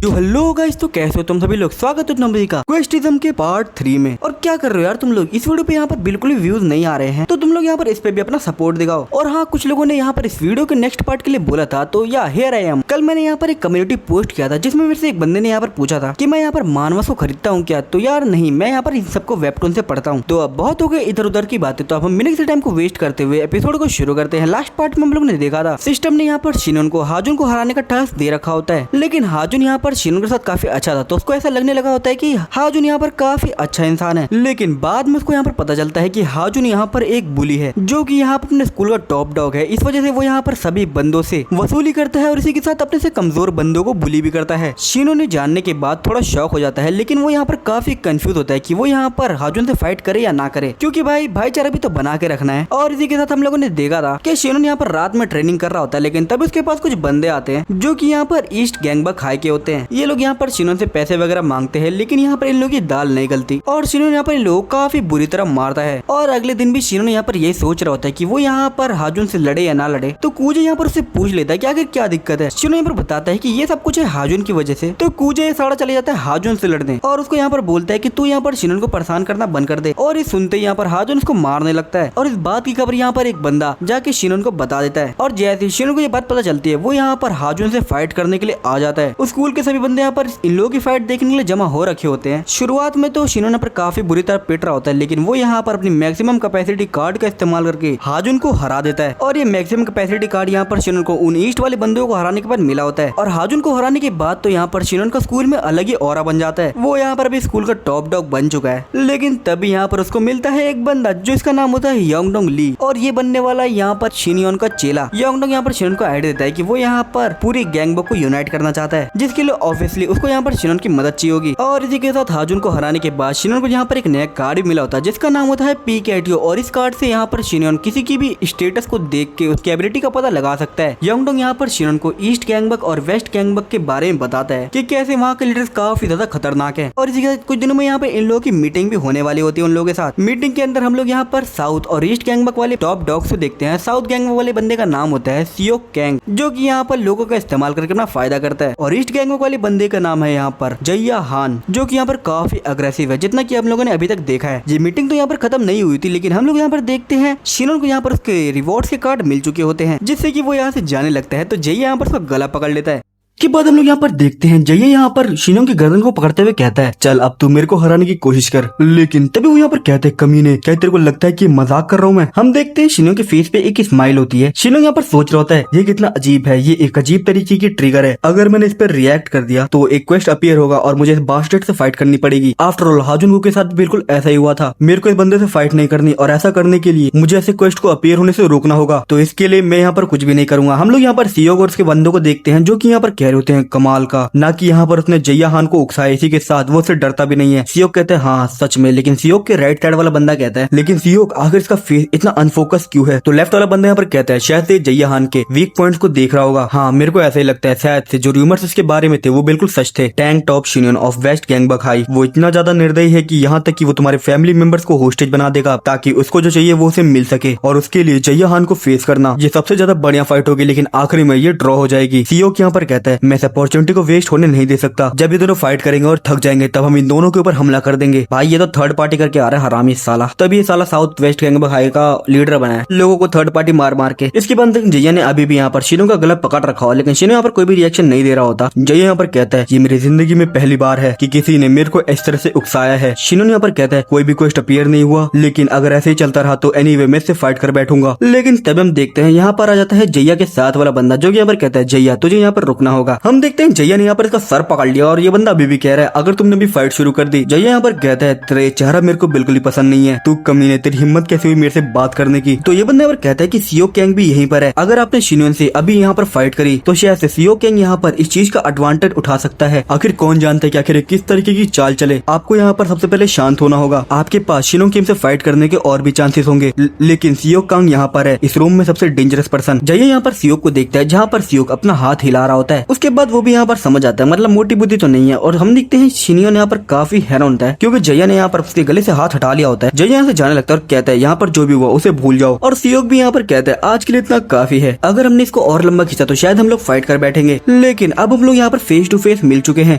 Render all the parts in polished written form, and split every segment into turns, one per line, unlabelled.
तो hello guys, तो कैसे हो तुम सभी लोग। स्वागत है तुम सभी का क्वेस्टिज्म के पार्ट 3 में। और क्या कर रहे हो यार तुम लोग, इस वीडियो पे यहाँ पर बिल्कुल भी व्यूज नहीं आ रहे हैं, तो तुम लोग यहाँ पर इस पे भी अपना सपोर्ट दिखाओ। और हाँ, कुछ लोगों ने यहाँ पर इस वीडियो के नेक्स्ट पार्ट के लिए बोला था, तो या हियर आई एम। कल मैंने यहाँ पर एक कम्युनिटी पोस्ट किया था जिसमें मेरे से एक बंदे ने यहाँ पर पूछा था कि मैं यहाँ पर मानवस को खरीदता हूँ क्या। तो यार नहीं, मैं यहाँ पर इन सबको वेबटून से पढ़ता हूँ। तो अब बहुत हो गए इधर उधर की बातें, तो अब हम बिना किसी टाइम को वेस्ट करते हुए एपिसोड को शुरू करते हैं। लास्ट पार्ट में हम लोग ने देखा था सिस्टम ने यहाँ पर शिनोन को हाजुन को हराने का टास्क दे रखा होता है, लेकिन हाजुन यहाँ पर शिनोन के साथ काफी अच्छा था, तो उसको ऐसा लगने लगा होता है कि हाजुन यहाँ पर काफी अच्छा इंसान है। लेकिन बाद में उसको यहाँ पर पता चलता है कि हाजुन यहाँ पर एक बुली है, जो कि यहाँ पर अपने स्कूल का टॉप डॉग है। इस वजह से वो यहाँ पर सभी बंदों से वसूली करता है और इसी के साथ अपने से कमजोर बंदों को बुली भी करता है। शिनो ने जानने के बाद थोड़ा शौक हो जाता है, लेकिन वो यहाँ पर काफी कंफ्यूज होता है कि वो यहाँ पर हाजुन से फाइट करे या ना करे, क्योंकि भाई भाईचारा भी तो बना के रखना है। और इसी के साथ हम लोगों ने देखा था कि शिनो यहाँ पर रात में ट्रेनिंग कर रहा होता है, लेकिन तब उसके पास कुछ बंदे आते हैं जो कि यहाँ पर ईस्ट गैंगबक हाई के होते हैं। ये लोग यहाँ पर शिनो से पैसे वगैरह मांगते हैं, लेकिन यहाँ पर इन लोगों की दाल नहीं गलती और शिनो यहाँ पर इन लोगों को काफी बुरी तरह मारता है। और अगले दिन भी शिनो यहाँ पर यही सोच रहा होता है कि वो यहाँ पर हाजुन से लड़े या ना लड़े। तो कूजे यहाँ पर उससे पूछ लेता है कि आखिर क्या दिक्कत है। शिनो यहाँ पर बताता है कि ये सब कुछ है हाजुन की वजह से। तो कूजे साड़ा चले जाता है हाजुन से लड़ने और उसको यहाँ पर बोलता है कि तू यहाँ पर शिनो को परेशान करना बंद कर दे। और ये सुनते ही यहाँ पर हाजुन उसको मारने लगता है और इस बात की खबर यहाँ पर एक बंदा जाके शिनो को बता देता है। और जैसे शिनो को ये बात पता चलती है, वो यहाँ पर हाजुन से फाइट करने के लिए आ जाता है। उस स्कूल के सभी बंदे यहाँ पर इन लोगों की फाइट देखने के लिए जमा हो रखे होते हैं। शुरुआत में तो शिनो पर काफी बुरी तरह पिट रहा होता है, लेकिन वो यहाँ पर अपनी मैक्सिमम कैपेसिटी कार्ड का इस्तेमाल करके हाजुन को हरा देता है। और ये मैक्सिमम कैपेसिटी कार्ड यहाँ पर शिनो को उन ईस्ट वाले बंदों को हराने के बाद मिला होता है। और हाजुन को हराने के बाद तो यहाँ पर शिनो का स्कूल में अलग ही ऑरा बन जाता है। वो यहाँ पर अभी स्कूल का टॉप डॉग बन चुका है। लेकिन तभी यहाँ पर उसको मिलता है एक बंदा जो इसका नाम होता है योंगडोंग ली, और ये बनने वाला यहाँ पर शिनियोन का चेला। योंगडोंग यहाँ पर शिनो को आइडिया देता है कि वो यहाँ पर पूरी गैंगबक को यूनाइट करना चाहता है, जिसके लिए ऑब्वियसली उसको यहाँ पर शिनो की मदद चाहिए होगी। और इसी के साथ हाजुन को हराने के बाद शिनो को यहाँ पर एक नया कार्ड भी मिला होता है जिसका नाम होता है पीकेटीओ। और इस कार्ड से यहाँ पर शिनो किसी की भी स्टेटस को देख के उसकी एबिलिटी का पता लगा सकता है। योंगडोंग यहाँ पर शिनो को ईस्ट गैंगबक और वेस्ट गैंगबक के बारे में बताता है कि कैसे वहाँ के लीडर्स काफी ज्यादा खतरनाक है। और इसी के साथ कुछ दिनों में यहाँ पर इन लोगों की मीटिंग भी होने वाली होती है उन लोगों के साथ। मीटिंग के अंदर हम लोग यहाँ पर साउथ और ईस्ट गैंगबक वाले टॉप डॉग्स को देखते हैं। साउथ गैंगबक वाले बंदे का नाम होता है सियोक कैंग, जो कि यहाँ पर लोगों का इस्तेमाल करके अपना फायदा करता है। और ईस्ट गैंगबक वाले बंदे का नाम है यहाँ पर जैया हान, जो कि यहाँ पर काफी अग्रेसिव है, जितना कि हम लोगों ने अभी तक देखा है। ये मीटिंग तो यहाँ पर खत्म नहीं हुई थी, लेकिन हम लोग यहाँ पर देखते हैं शिनो को यहाँ पर उसके रिवॉर्ड्स के कार्ड मिल चुके होते हैं, जिससे कि वो यहाँ से जाने लगता है। तो जैया यहाँ पर उसका गला पकड़ लेता है। के बाद हम लोग यहाँ पर देखते हैं जैया यहाँ पर शिनो की गर्दन को पकड़ते हुए कहता है, चल अब तू मेरे को हराने की कोशिश कर। लेकिन तभी वो यहाँ पर कहते हैं, कमीने क्या तेरे को लगता है कि मजाक कर रहा हूँ मैं। हम देखते हैं शिनो के फेस पे एक स्माइल होती है। शिनो यहाँ पर सोच रहा होता है, ये कितना अजीब है, ये एक अजीब तरीके की ट्रिगर है। अगर मैंने इस पर रिएक्ट कर दिया तो एक क्वेस्ट अपीयर होगा और मुझे इस बास्टर्ड से फाइट करनी पड़ेगी। आफ्टर ऑल हाजुन के साथ बिल्कुल ऐसा ही हुआ था। मेरे को इस बंदे से फाइट नहीं करनी, और ऐसा करने के लिए मुझे ऐसे क्वेस्ट को अपीयर होने से रोकना होगा। तो इसके लिए मैं यहाँ पर कुछ भी नहीं करूंगा। हम लोग यहाँ पर सियोक और उसके बंदों को देखते हैं जो की यहाँ पर कह रहे होते हैं कमाल का, ना कि यहाँ पर उसने जैया हान को उकसाया, इसी के साथ वो उससे डरता भी नहीं है। सियोक कहते हैं हाँ सच में, लेकिन सियोक के राइट साइड वाला बंदा कहता है, लेकिन सियोक आखिर इसका फेस इतना अनफोकस क्यों है। तो लेफ्ट वाला बंदा यहाँ पर कहता है, शायद से जैया हान के वीक पॉइंट्स को देख रहा होगा। हाँ मेरे को ऐसा ही लगता है, शायद से जो रूमर्स इसके बारे में थे वो बिल्कुल सच थे। टैंग टॉप शिनियन ऑफ वेस्ट गैंगबक हाई वो इतना ज्यादा निर्दयी है कि यहाँ तक कि वो तुम्हारे फैमिली मेंबर्स को होस्टेज बना देगा ताकि उसको जो चाहिए वो उसे मिल सके, और उसके लिए जैया हान को फेस करना ये सबसे ज्यादा बढ़िया फाइट होगी, लेकिन आखिरी में ये ड्रॉ हो जाएगी। सियोक यहाँ पर कहता है, मैं इस अपॉर्चुनिटी को वेस्ट होने नहीं दे सकता। जब ये दोनों फाइट करेंगे और थक जाएंगे तब हम इन दोनों के ऊपर हमला कर देंगे। भाई ये तो थर्ड पार्टी करके आ रहा है हरामी साला। तभी ये साला साउथ वेस्ट गैंगबक हाई का लीडर बना है, लोगों को थर्ड पार्टी मार मार के। इसके बाद जैया ने अभी भी यहाँ पर शिनो का गला पकड़ रखा हो, लेकिन शिनो यहाँ पर कोई भी रिएक्शन नहीं दे रहा होता। जैया यहाँ पर कहता है, ये मेरी जिंदगी में पहली बार है कि किसी ने मेरे को इस तरह से उकसाया है। शिनो यहाँ पर कहता है, कोई भी क्वेस्ट अपीयर नहीं हुआ, लेकिन अगर ऐसे ही चलता रहा तो एनीवे मैं इससे फाइट कर बैठूंगा। लेकिन तब हम देखते हैं यहाँ पर आ जाता है जैया के साथ वाला बंदा, जो यहाँ पर कहता है, जैया तुझे यहाँ पर रुकना होगा। हम देखते हैं जैया ने यहाँ पर इसका सर पकड़ लिया और ये बंदा अभी भी कह रहा है, अगर तुमने भी फाइट शुरू कर दी। जैया यहाँ पर कहता है, तेरे चेहरा मेरे को बिल्कुल ही पसंद नहीं है, तू कमीने, तेरी हिम्मत कैसे हुई मेरे से बात करने की। तो ये बंदा यहाँ पर कहता है कि सियोक कैंग भी यहीं पर है, अगर आपने शिनियन से अभी यहाँ पर फाइट करी तो शायद से सियोक कैंग यहाँ पर इस चीज का एडवांटेज उठा सकता है। आखिर कौन जानता है कि आखिर किस तरीके की चाल चले। आपको यहाँ पर सबसे पहले शांत होना होगा, आपके पास शिनो किम से फाइट करने के और भी चांसेस होंगे, लेकिन सियोक कांग यहाँ पर है, इस रूम में सबसे डेंजरस पर्सन। जैया यहाँ पर सियोक को देखता है, जहाँ पर सियोक अपना हाथ हिला रहा होता है। उसके बाद वो भी यहाँ पर समझ आता है, मतलब मोटी बुद्धि तो नहीं है। और हम देखते हैं शिनियन यहाँ पर काफी हैरान होता है क्योंकि जया ने यहाँ पर उसके गले से हाथ हटा लिया होता है। जया यहाँ से जाने लगता है और कहता है यहाँ पर जो भी हुआ उसे भूल जाओ। और सियोक भी यहाँ पर कहता है आज के लिए इतना काफी है, अगर हमने इसको और लंबा खींचा तो शायद हम लोग फाइट कर बैठेंगे, लेकिन अब हम लोग यहाँ पर फेस टू फेस मिल चुके हैं,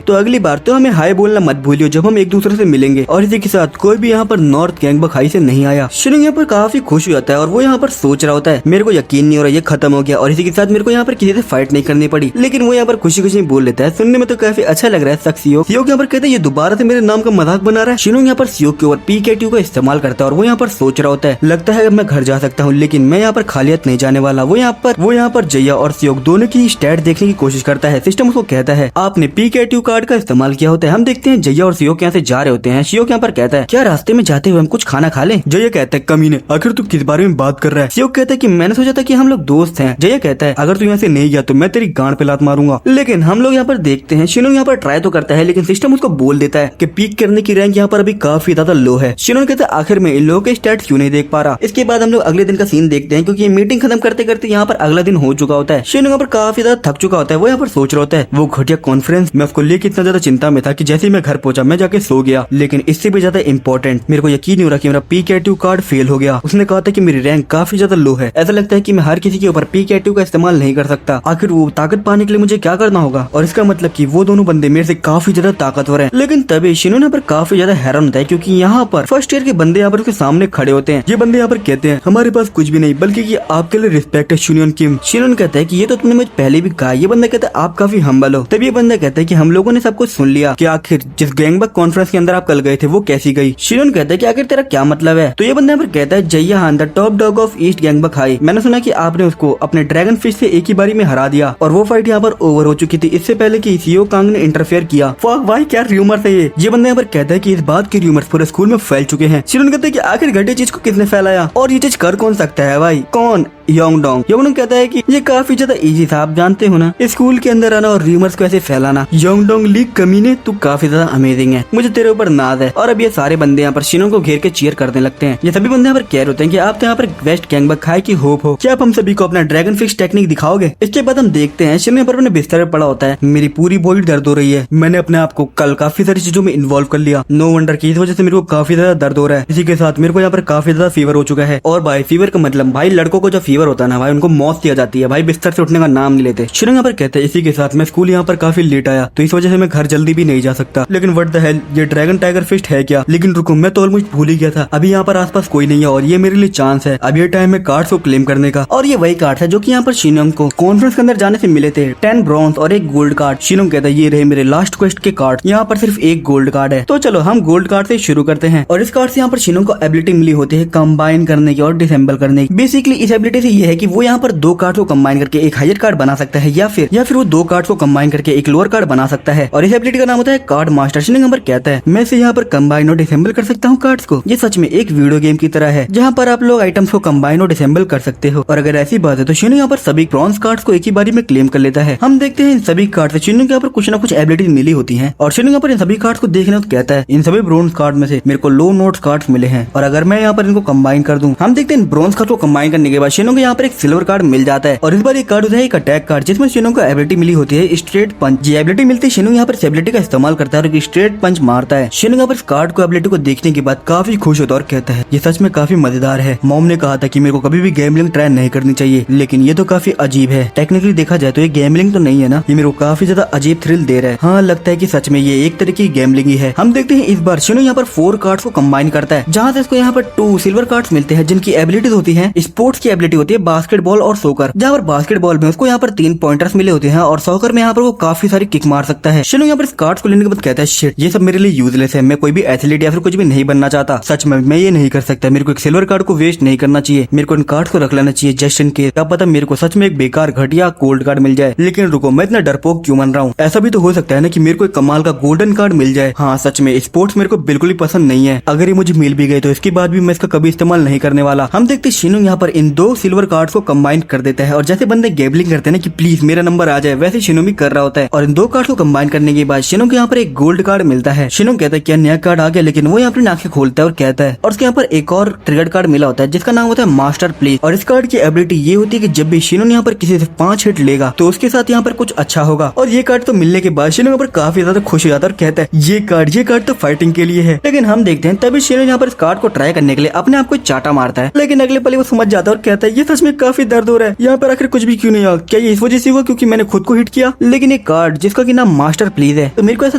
तो अगली बार तो हमें हाय बोलना मत भूलियो जब हम एक दूसरे से मिलेंगे। और इसी के साथ कोई भी यहाँ पर नॉर्थ गैंगबक हाई से नहीं आया। शिनियन यहाँ पर काफी खुश हो जाता है और वो यहाँ पर सोच रहा होता है मेरे को यकीन नहीं हो रहा ये खत्म हो गया, और इसी के साथ मेरे को यहाँ पर किसी से फाइट नहीं करनी पड़ी। लेकिन वो यहाँ पर खुशी खुशी बोल लेता है, सुनने में तो काफी अच्छा लग रहा है। सियोक यहाँ पर कहते हैं ये दोबारा से मेरे नाम का मजाक बना रहा है। शिनोंग यहाँ पर सियोक के ऊपर PK2 का इस्तेमाल करता है और वो यहाँ पर सोच रहा होता है लगता है मैं घर जा सकता हूँ, लेकिन मैं यहाँ पर खालियत नहीं जाने वाला। वो यहाँ पर जया और सियोक दोनों की स्टैट देखने की कोशिश करता है। सिस्टम उसको कहता है आपने PK2 कार्ड का इस्तेमाल किया होता है। हम देखते हैं जया और सियोक यहाँ से जा रहे होते हैं। सियोक यहाँ पर कहता है क्या रास्ते में जाते हुए हम कुछ खाना खा लें? जया कहता है कमीने आखिर तू किस बारे में बात कर रहा है? सियोक कहता है कि मैंने सोचा था कि हम लोग दोस्त हैं। जया कहता है अगर तू यहाँ से नहीं गया तो मैं तेरी गांड पे लात मारूंगा। लेकिन हम लोग यहाँ पर देखते हैं शिनोंग यहाँ पर ट्राई तो करता है, लेकिन सिस्टम उसको बोल देता है कि पीक करने की रैंक यहाँ पर अभी काफी ज्यादा लो है। शिनोंग कहता है आखिर में इन लोगों के स्टैट्स क्यों नहीं देख पा रहा। इसके बाद हम लोग अगले दिन का सीन देखते हैं क्योंकि मीटिंग खत्म करते करते यहाँ पर अगला दिन हो चुका होता है। शिनोंग यहाँ पर काफी ज्यादा थक चुका होता है। वो यहाँ पर सोच रहा होता है वो घटिया कॉन्फ्रेंस मैं उसको लेकर इतना ज्यादा चिंता में था कि जैसे ही मैं घर पहुंचा मैं जाके सो गया, लेकिन इससे भी ज्यादा इंपॉर्टेंट मेरे को यकीन नहीं हो रहा कि मेरा PK2 कार्ड फेल हो गया। उसने कहा था कि मेरी रैंक काफी ज्यादा लो है, ऐसा लगता है कि मैं हर किसी के ऊपर PK2 का इस्तेमाल नहीं कर सकता। आखिर वो ताकत पाने के लिए मुझे क्या करना होगा? और इसका मतलब कि वो दोनों बंदे मेरे से काफी ज्यादा ताकतवर हैं। लेकिन तभी शिनोंग पर काफी ज्यादा हैरान होता है क्योंकि यहाँ पर फर्स्ट ईयर के बंदे यहाँ पर उसके सामने खड़े होते हैं। ये बंदे यहाँ पर कहते हैं हमारे पास कुछ भी नहीं बल्कि ये आपके लिए रिस्पेक्ट है शिनोन किम। शिनोन कहता है कि ये तो तुमने मुझे पहले भी कहा। ये बंदा कहता है आप काफी हम्बल हो। तभी ये बंदा कहता है कि हम लोगों ने सब कुछ सुन लिया कि आखिर जिस गैंगबक कॉन्फ्रेंस के अंदर आप कल गए थे वो कैसी गई। शिनोन कहता है कि आखिर तेरा क्या मतलब है? तो ये बंदा यहाँ पर कहता है जया हान the top dog of east Gangbuk High, मैंने सुना कि आपने उसको अपने ड्रैगन फिश से एक ही बारी में हरा दिया और वो फाइट यहाँ पर ओवर हो चुकी थी इससे पहले कि सियोक कांग ने इंटरफेयर किया। भाई क्या र्यूमर है ये बंदा यहाँ पर कहता है कि इस बात के र्यूमर्स पूरे स्कूल में फैल चुके हैं। शिनोन कहते हैं कि आखिर घटिया चीज को किसने फैलाया और ये चीज कर कौन सकता है भाई? कौन? योंगडोंग कहता है कि ये काफी ज्यादा इजी था, आप जानते हो ना स्कूल के अंदर आना और र्यूमर्स को ऐसे फैलाना। योंगडोंग लीग कमीने तू काफी ज्यादा अमेजिंग है, मुझे तेरे ऊपर नाज है। और अब ये सारे बंदे यहाँ पर शिनोंग को घेर के चीयर करने लगते हैं। ये सभी बंदे यहाँ पर कह रहे होते हैं कि आप तो यहाँ पर वेस्ट गैंगबक हाई की होप हो, क्या आप हम सभी को अपना ड्रैगन फिश टेक्निक दिखाओगे? इसके बाद हम देखते हैं शिनोंग यहाँ पर अपने बिस्तर पर पड़ा होता है। मेरी पूरी बॉडी दर्द हो रही है, मैंने अपने आप को कल काफी सारी चीजों में इन्वॉल्व कर लिया, नो वंडर की इस वजह से मेरे को काफी ज्यादा दर्द हो रहा है। इसी के साथ मेरे को यहाँ पर काफी ज्यादा फीवर हो चुका है। और भाई फीवर का मतलब भाई लड़कों को जो फीवर होता है ना भाई उनको मौत दिया जाती है भाई, बिस्तर से उठने का नाम नहीं लेते। शिनोंग यहाँ पर कहते हैं इसी के साथ मैं स्कूल यहाँ पर काफी लेट आया तो इस वजह से मैं घर जल्दी भी नहीं जा सकता। लेकिन व्हाट द हेल ये ड्रैगन टाइगर फिस्ट है क्या? लेकिन रुको मैं तो ऑलमोस्ट भूल ही गया था, अभी यहाँ पर आसपास कोई नहीं है और ये मेरे लिए चांस है, अब ये टाइम है कार्ड्स को क्लेम करने का। और ये वही कार्ड है जो कि यहाँ पर शिनोंग को कॉन्फ्रेंस के अंदर जाने से मिले थे, 10 ब्रॉन्ज और 1 गोल्ड कार्ड। शिनोंग कहता है ये रहे मेरे लास्ट क्वेस्ट के कार्ड, यहाँ पर सिर्फ 1 गोल्ड कार्ड है। तो चलो हम गोल्ड कार्ड से शुरू करते हैं। और इस कार्ड से यहाँ पर शिनोंग को एबिलिटी मिली होती है कंबाइन करने की और डिसेंबल करने की। बेसिकली इस एबिलिटी से ये है कि वो यहाँ पर 2 कार्ड को कंबाइन करके एक हायर कार्ड बना सकता है या फिर वो 2 कार्ड को कंबाइन करके एक लोअर कार्ड बना सकता है। और इस एबिलिटी का नाम होता है कार्ड मास्टर। शिनोंग यहाँ पर कहता है मैं से यहाँ पर कंबाइन और डिसेंबल कर सकता हूँ कार्ड्स को। ये सच में एक वीडियो गेम की तरह है जहाँ पर आप लोग आइटम्स को कंबाइन और डिसेंबल कर सकते हो। और अगर ऐसी बात है तो शिनोंग यहाँ पर सभी ब्रॉन्ज कार्ड्स को एक ही बारी में क्लेम कर लेता है। हम देखते हैं इन सभी कार्ड से शिनोंग यहाँ पर कुछ ना कुछ एबिलिटी मिली होती है। और शिनोंग यहाँ पर इन सभी कार्ड को देखने को कहता है इन सभी ब्रॉन्ज कार्ड में से मेरे को लो नोट्स कार्ड्स मिले हैं और अगर मैं यहाँ पर इनको कंबाइन कर दूं। हम देखते हैं इन ब्रॉन्ज कार्ड को कंबाइन करने के बाद शिनोंग को यहाँ पर एक सिल्वर कार्ड मिल जाता है और इस बार एक कार्ड होता है एक अटैक कार्ड जिसमें शिनोंग को एबिलिटी मिली होती है स्ट्रेट पंच। ये एबिलिटी मिलती है शिनोंग यहाँ पर इस एबिलिटी का इस्तेमाल करता है और स्ट्रेट पंच मारता है। शिनोंग यहाँ पर इस कार्ड को एबिलिटी को देखने के बाद काफी खुश होता है और कहता है ये सच में काफी मजेदार है। मॉम ने कहा था कि मेरे को कभी भी गैम्बलिंग ट्राई नहीं करनी चाहिए, लेकिन ये तो काफी अजीब है। टेक्निकली देखा जाए तो ये गैम्बलिंग तो नहीं है ना, ये मेरे को काफी ज्यादा अजीब थ्रिल दे रहा है। हाँ लगता है कि सच में ये एक तरह की गैम्बलिंग ही है। हम देखते हैं इस बार शिनोंग यहाँ पर 4 कार्ड्स को कंबाइन करता है जहाँ से इसको यहाँ पर 2 सिल्वर कार्ड्स मिलते हैं जिनकी एबिलिटीज होती है स्पोर्ट्स की एबिलिटी होती है बास्केटबॉल और सोकर। जहाँ पर बास्केटबॉल में उसको यहाँ पर 3 पॉइंटर्स मिले होते हैं और सॉकर में यहाँ पर वो काफी सारी किक मार सकता है। शिनोंग यहाँ पर इस कार्ड्स को लेने के बाद कहता है शिट ये सब मेरे लिए यूजलेस है, मैं कोई भी एथलीट या फिर कुछ भी नहीं बनना चाहता। सच में मैं ये नहीं कर सकता, मेरे को एक सिल्वर कार्ड को वेस्ट नहीं करना चाहिए, मेरे को इन कार्ड को रख लेना चाहिए जस्ट इन केस, क्या पता मेरे को सच में एक बेकार घटिया गोल्ड कार्ड मिल जाए। लेकिन रुको मैं इतना डरपोक क्यों बन रहा हूँ? ऐसा भी तो हो सकता है ना कि मेरे को एक कमाल का गोल्डन कार्ड मिल जाए। हाँ सच में स्पोर्ट्स मेरे को बिल्कुल ही पसंद नहीं है, अगर ये मुझे मिल भी गए तो इसके बाद भी मैं इसका कभी इस्तेमाल नहीं करने वाला। हम देखते शिनोंग यहाँ पर इन 2 सिल्वर कार्ड्स को कंबाइन कर देता है और जैसे बंदे गैम्बलिंग करते हैं ना कि प्लीज मेरा नंबर आ जाए, वैसे शिनोंग भी कर रहा होता है। और इन 2 कार्ड को कंबाइन करने के बाद शिनोंग को यहाँ पर एक गोल्ड कार्ड मिलता है। शिनोंग कहता है क्या नया कार्ड आ गया, लेकिन वो यहाँ पर आंखें खोलता है और कहता है और उसके यहाँ पर एक और ट्रिगर्ड कार्ड मिला होता है जिसका नाम होता है मास्टर प्लेस। और इस कार्ड की एबिलिटी ये होती है कि जब भी शिनोंग यहाँ पर किसी से 5 हिट लेगा तो उसके साथ यहाँ पर कुछ अच्छा होगा। और ये कार्ड तो मिलने के बाद शिनो यहाँ पर काफी ज्यादा खुश हो जाता है और कहता है ये कार्ड तो फाइटिंग के लिए है। लेकिन हम देखते हैं तभी शिनो यहाँ पर इस कार्ड को ट्राई करने के लिए अपने आप को चाटा मारता है, लेकिन अगले पल वो समझ जाता है और कहता है ये सच में काफी दर्द हो रहा है, यहाँ पर आखिर कुछ भी क्यों नहीं हुआ, क्या ये इस वजह से हुआ क्योंकि मैंने खुद को हिट किया। लेकिन एक कार्ड जिसका की नाम मास्टर प्लीज है, तो मेरे को ऐसा